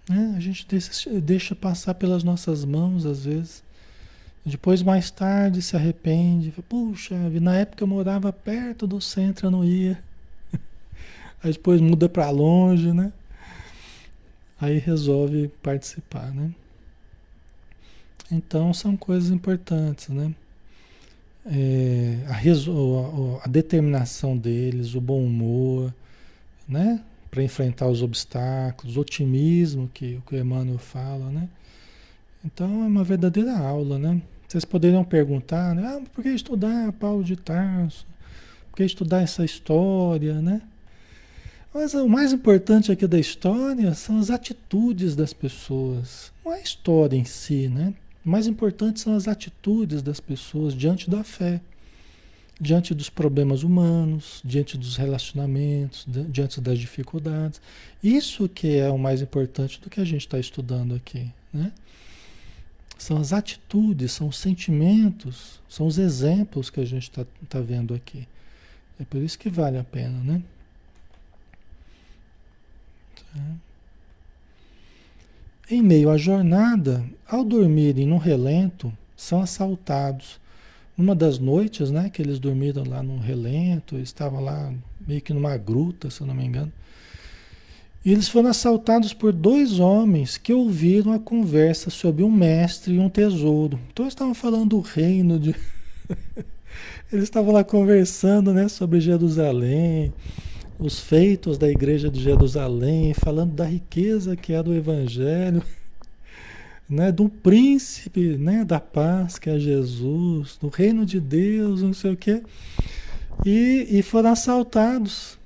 né? A gente deixa passar pelas nossas mãos às vezes. Depois, mais tarde, se arrepende. Puxa, na época eu morava perto do centro, eu não ia. Aí depois muda para longe, né? Aí resolve participar, né? Então, são coisas importantes, né? A determinação deles, o bom humor, né? Para enfrentar os obstáculos, o otimismo que o Emmanuel fala, né? Então, é uma verdadeira aula, né? Vocês poderiam perguntar, né? Ah, por que estudar Paulo de Tarso? Por que estudar essa história, né? Mas o mais importante aqui da história são as atitudes das pessoas. Não é a história em si, né? O mais importante são as atitudes das pessoas diante da fé, diante dos problemas humanos, diante dos relacionamentos, diante das dificuldades. Isso que é o mais importante do que a gente está estudando aqui, né? São as atitudes, são os sentimentos, são os exemplos que a gente tá vendo aqui. É por isso que vale a pena, né? Tá. Em meio à jornada, ao dormirem no relento, são assaltados. Uma das noites, né, que eles dormiram lá no relento, estavam lá meio que numa gruta, se eu não me engano. E eles foram assaltados por dois homens que ouviram a conversa sobre um mestre e um tesouro. Então eles estavam falando do reino de... Eles estavam lá conversando, né, sobre Jerusalém, os feitos da igreja de Jerusalém, falando da riqueza que é do evangelho, né, do príncipe, né, da paz que é Jesus, do reino de Deus, não sei o quê. E foram assaltados.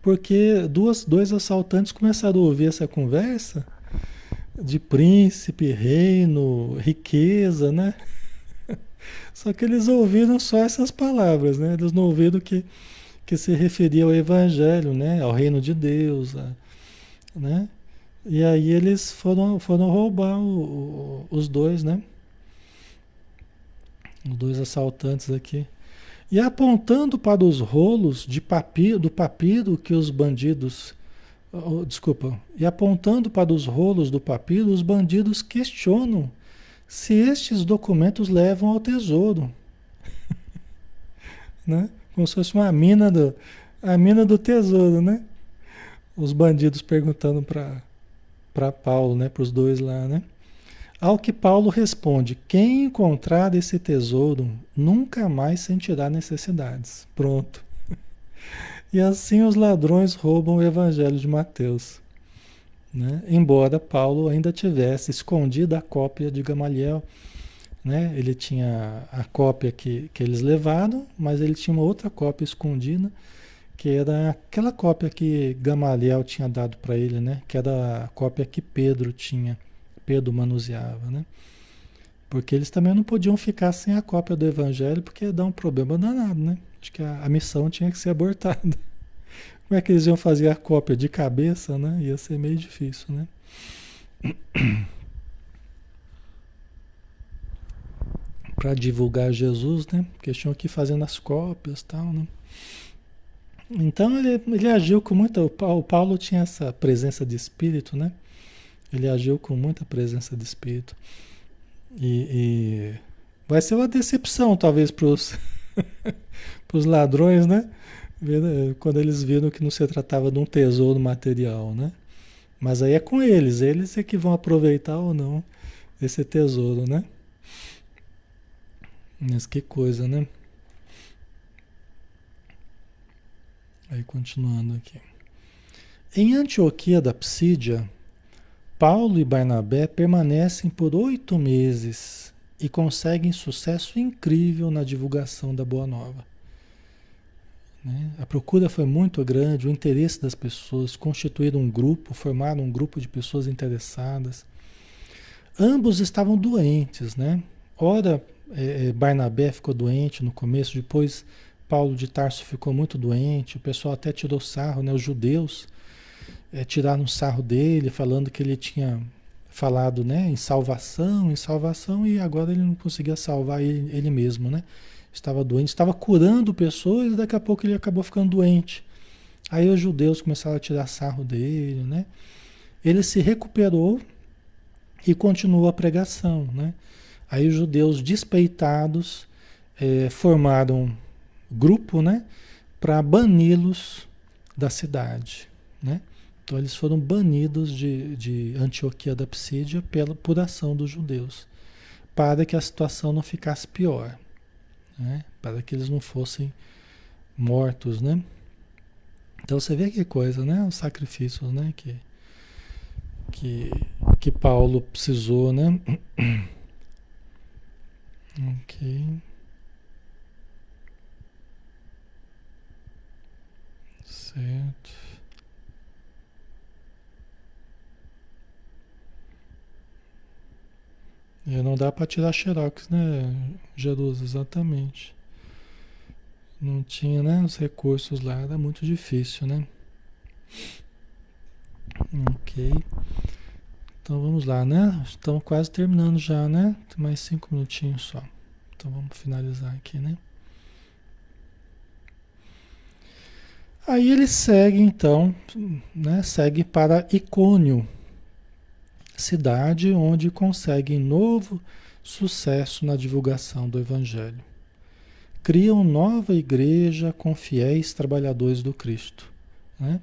Porque dois assaltantes começaram a ouvir essa conversa de príncipe, reino, riqueza, né? Só que eles ouviram só essas palavras, né? Eles não ouviram que se referia ao evangelho, né? Ao reino de Deus, né? E aí eles foram roubar os dois, né? Os dois assaltantes aqui. E apontando para os rolos do papiro que os bandidos... desculpa. E apontando para os rolos do papiro, os bandidos questionam se estes documentos levam ao tesouro. Né? Como se fosse a mina do tesouro, né? Os bandidos perguntando para para Paulo, né? Para os dois lá, né? Ao que Paulo responde: quem encontrar esse tesouro nunca mais sentirá necessidades. Pronto. E assim os ladrões roubam o evangelho de Mateus, né? Embora Paulo ainda tivesse escondido a cópia de Gamaliel, né? Ele tinha a cópia que eles levaram, mas ele tinha uma outra cópia escondida, que era aquela cópia que Gamaliel tinha dado para ele, né? Que era a cópia que Pedro tinha, Pedro manuseava, né? Porque eles também não podiam ficar sem a cópia do evangelho, porque ia dar um problema danado, né? Acho que a missão tinha que ser abortada. Como é que eles iam fazer a cópia de cabeça, né? Ia ser meio difícil, né? Para divulgar Jesus, né? Porque eles tinham que ir fazendo as cópias e tal, né? Então ele agiu com muita. O Paulo tinha essa presença de espírito, né? Ele agiu com muita presença de espírito. E vai ser uma decepção, talvez, para os ladrões, né? Quando eles viram que não se tratava de um tesouro material, né? Mas aí é com eles é que vão aproveitar ou não esse tesouro, né? Mas que coisa, né? Aí continuando aqui. Em Antioquia da Psídia, Paulo e Barnabé permanecem por 8 meses e conseguem sucesso incrível na divulgação da Boa Nova, né? A procura foi muito grande, o interesse das pessoas, constituíram um grupo, formaram um grupo de pessoas interessadas. Ambos estavam doentes, né? Ora, Barnabé ficou doente no começo, depois Paulo de Tarso ficou muito doente, o pessoal até tirou sarro, né? Os judeus tiraram sarro dele, falando que ele tinha falado, né, em salvação, e agora ele não conseguia salvar ele mesmo, né? Estava doente, estava curando pessoas e daqui a pouco ele acabou ficando doente. Aí os judeus começaram a tirar sarro dele, né? Ele se recuperou e continuou a pregação, né? Aí os judeus despeitados formaram grupo, né, para bani-los da cidade, né? Então eles foram banidos de Antioquia da Psídia por ação dos judeus, para que a situação não ficasse pior, né? Para que eles não fossem mortos, né? Então você vê que coisa, né? Os sacrifícios, né? Que Paulo precisou, né? Ok. Certo. E não dá para tirar xerox, né, Jerusa? Exatamente. Não tinha, né, os recursos lá, era muito difícil, né? Ok. Então vamos lá, né? Estamos quase terminando já, né? Tem mais 5 minutinhos só. Então vamos finalizar aqui, né? Aí ele segue então, né? Segue para Icônio, cidade onde consegue novo sucesso na divulgação do Evangelho. Criam nova igreja com fiéis trabalhadores do Cristo, né?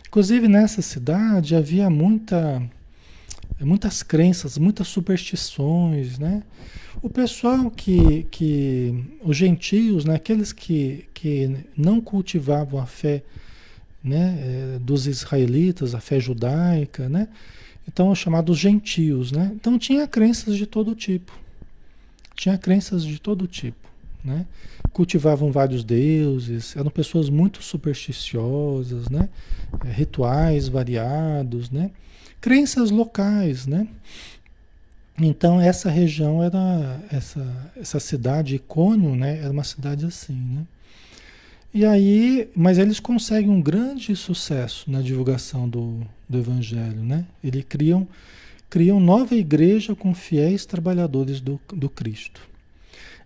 Inclusive nessa cidade havia muitas crenças, muitas superstições, né? O pessoal os gentios, né? Aqueles que não cultivavam a fé, né? Dos israelitas, a fé judaica, né? Então, chamados gentios, né? Então, tinha crenças de todo tipo. Tinha crenças de todo tipo, né? Cultivavam vários deuses, eram pessoas muito supersticiosas, né? Rituais variados, né? Crenças locais, né? Então, essa região era, essa cidade, Icônio, né? Era uma cidade assim, né? E aí, mas eles conseguem um grande sucesso na divulgação do Evangelho, né? Eles criam nova igreja com fiéis trabalhadores do Cristo.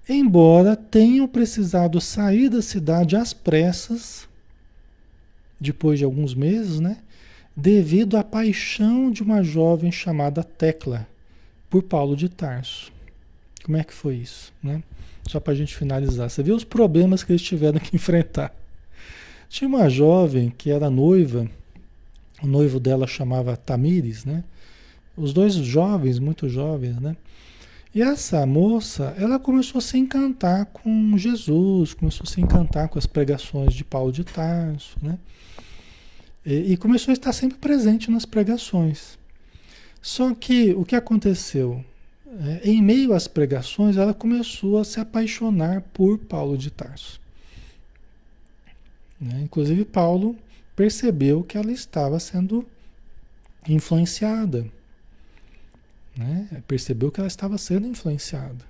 Embora tenham precisado sair da cidade às pressas, depois de alguns meses, né? Devido à paixão de uma jovem chamada Tecla por Paulo de Tarso. Como é que foi isso, né? Só para a gente finalizar. Você vê os problemas que eles tiveram que enfrentar. Tinha uma jovem que era noiva O noivo dela chamava Tamires, né? Os dois jovens, muito jovens, né? E essa moça, ela começou a se encantar com Jesus, começou a se encantar com as pregações de Paulo de Tarso, né? E começou a estar sempre presente nas pregações. Só que o que aconteceu? Em meio às pregações, ela começou a se apaixonar por Paulo de Tarso, né? Inclusive, Paulo percebeu que ela estava sendo influenciada, né? Percebeu que ela estava sendo influenciada,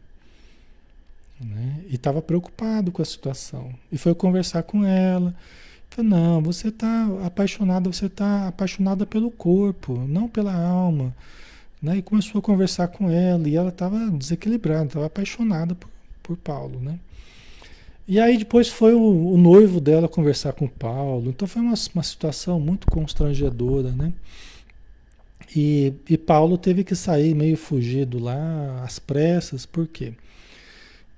né? E estava preocupado com a situação. E foi conversar com ela. Falei, não, você está apaixonada pelo corpo, não pela alma, né? E começou a conversar com ela e ela estava desequilibrada, estava apaixonada por Paulo, né? E aí depois foi o noivo dela conversar com Paulo. Então foi uma situação muito constrangedora, né? E Paulo teve que sair meio fugido lá, às pressas, por quê?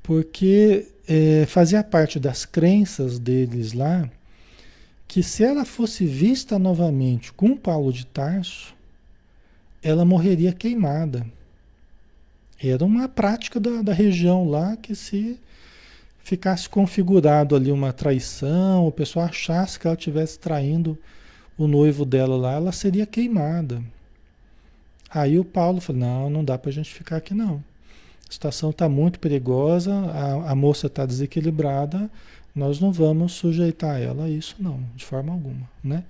Porque fazia parte das crenças deles lá que se ela fosse vista novamente com Paulo de Tarso, ela morreria queimada. Era uma prática da região lá que se ficasse configurado ali uma traição, o pessoal achasse que ela estivesse traindo o noivo dela lá, ela seria queimada. Aí o Paulo falou, não, não dá para a gente ficar aqui não. A situação está muito perigosa, a moça está desequilibrada, nós não vamos sujeitar ela a isso não, de forma alguma, né?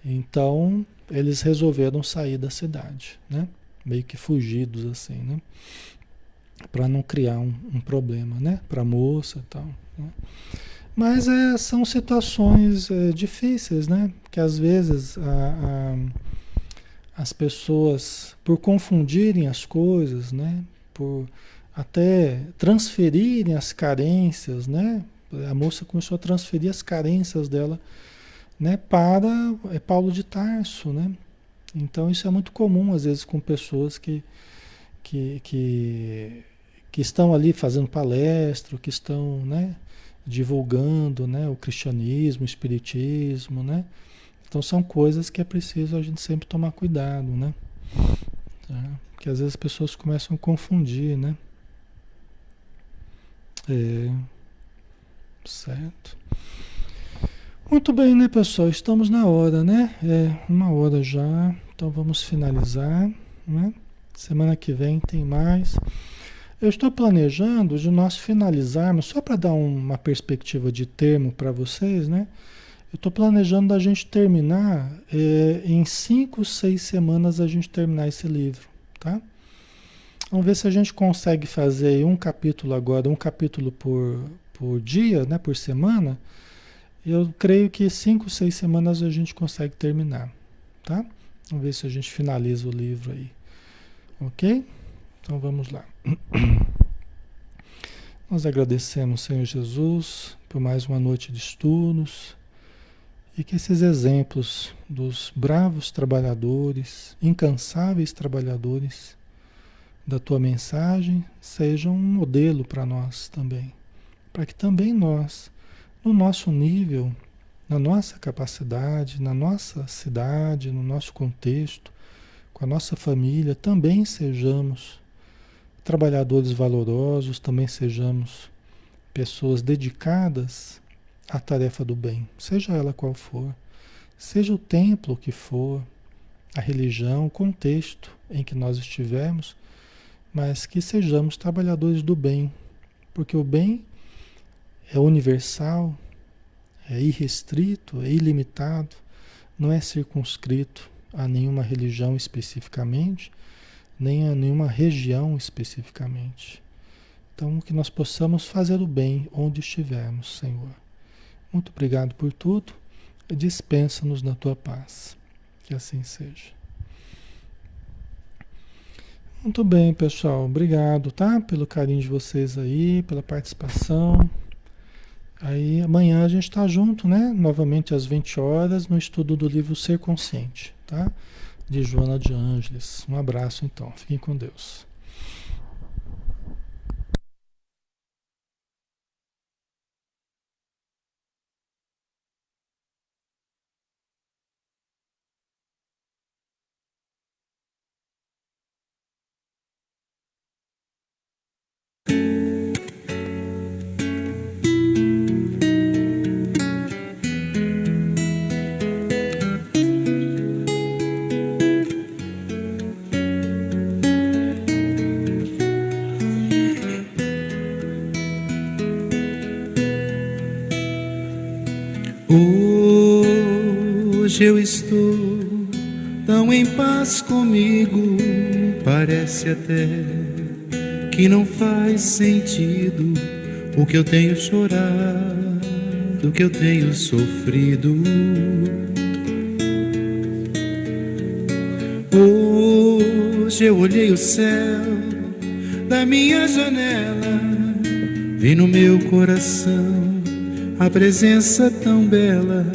Então, eles resolveram sair da cidade, né? Meio que fugidos assim, né? Para não criar um problema, né? Para a moça e tal, né? Mas são situações difíceis, né? Que às vezes as pessoas, por confundirem as coisas, né? Por até transferirem as carências, né? A moça começou a transferir as carências dela, né? Para Paulo de Tarso, né? Então isso é muito comum às vezes com pessoas que, que, que estão ali fazendo palestra, que estão, né? Divulgando, né? O cristianismo, o espiritismo, né? Então são coisas que é preciso a gente sempre tomar cuidado, né? Tá? Porque às vezes as pessoas começam a confundir, né? É, certo. Muito bem, né, pessoal? Estamos na hora, né? É 1 hora já, então vamos finalizar, né? Semana que vem tem mais. Eu estou planejando de nós finalizarmos, só para dar uma perspectiva de termo para vocês, né? Eu estou planejando a gente terminar, em 5, 6 semanas a gente terminar esse livro, tá? Vamos ver se a gente consegue fazer aí um capítulo agora, um capítulo por dia, né, por semana. Eu creio que 5, 6 semanas a gente consegue terminar, tá? Vamos ver se a gente finaliza o livro aí, ok? Então vamos lá. Nós agradecemos, Senhor Jesus, por mais uma noite de estudos e que esses exemplos dos bravos trabalhadores, incansáveis trabalhadores da tua mensagem sejam um modelo para nós também, para que também nós, no nosso nível, na nossa capacidade, na nossa cidade, no nosso contexto, com a nossa família, também sejamos trabalhadores valorosos, também sejamos pessoas dedicadas à tarefa do bem, seja ela qual for, seja o templo que for, a religião, o contexto em que nós estivermos, mas que sejamos trabalhadores do bem, porque o bem é universal, é irrestrito, é ilimitado, não é circunscrito a nenhuma religião especificamente, nem a nenhuma região especificamente. Então, que nós possamos fazer o bem onde estivermos, Senhor. Muito obrigado por tudo. Dispensa-nos na tua paz. Que assim seja. Muito bem, pessoal. Obrigado, tá? Pelo carinho de vocês aí, pela participação. Aí amanhã a gente está junto, né? Novamente às 20 horas no estudo do livro Ser Consciente, tá? De Joana de Ângeles. Um abraço então. Fiquem com Deus. Hoje eu estou tão em paz comigo, parece até que não faz sentido o que eu tenho chorado, o que eu tenho sofrido. Hoje eu olhei o céu da minha janela, vi no meu coração a presença tão bela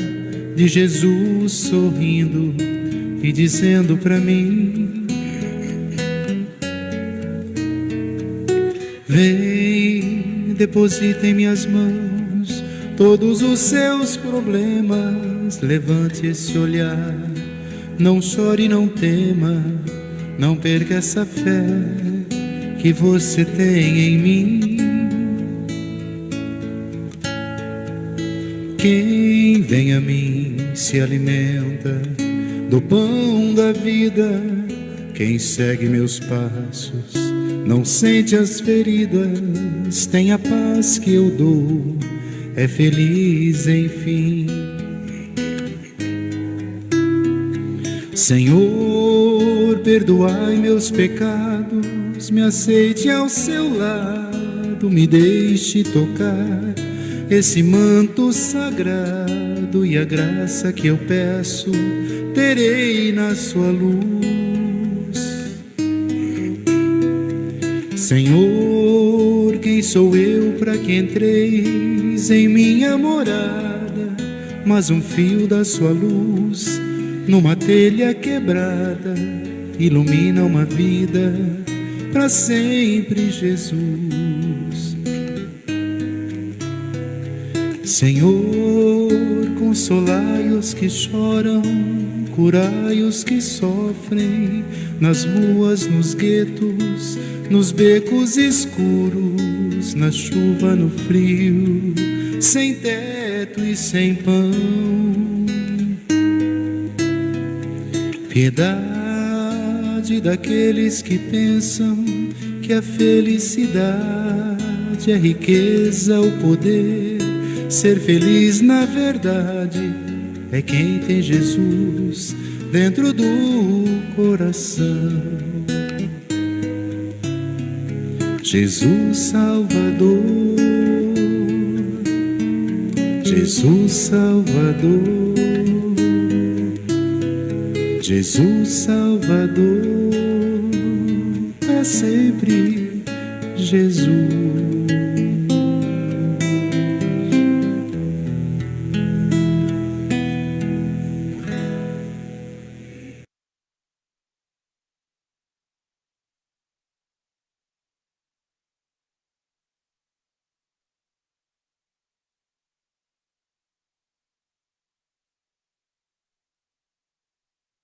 de Jesus sorrindo e dizendo pra mim: vem, deposita em minhas mãos todos os seus problemas, levante esse olhar, não chore, não tema, não perca essa fé que você tem em mim. Quem vem a mim se alimenta do pão da vida, quem segue meus passos não sente as feridas, tem a paz que eu dou, é feliz enfim. Senhor, perdoai meus pecados, me aceite ao seu lado, me deixe tocar esse manto sagrado, e a graça que eu peço terei na sua luz. Senhor, quem sou eu para que entreis em minha morada, mas um fio da sua luz numa telha quebrada ilumina uma vida para sempre, Jesus. Senhor, consolai os que choram, curai os que sofrem, nas ruas, nos guetos, nos becos escuros, na chuva, no frio, sem teto e sem pão. Piedade daqueles que pensam que a felicidade é riqueza, o poder. Ser feliz na verdade é quem tem Jesus dentro do coração. Jesus Salvador, Jesus Salvador, Jesus Salvador, para sempre Jesus.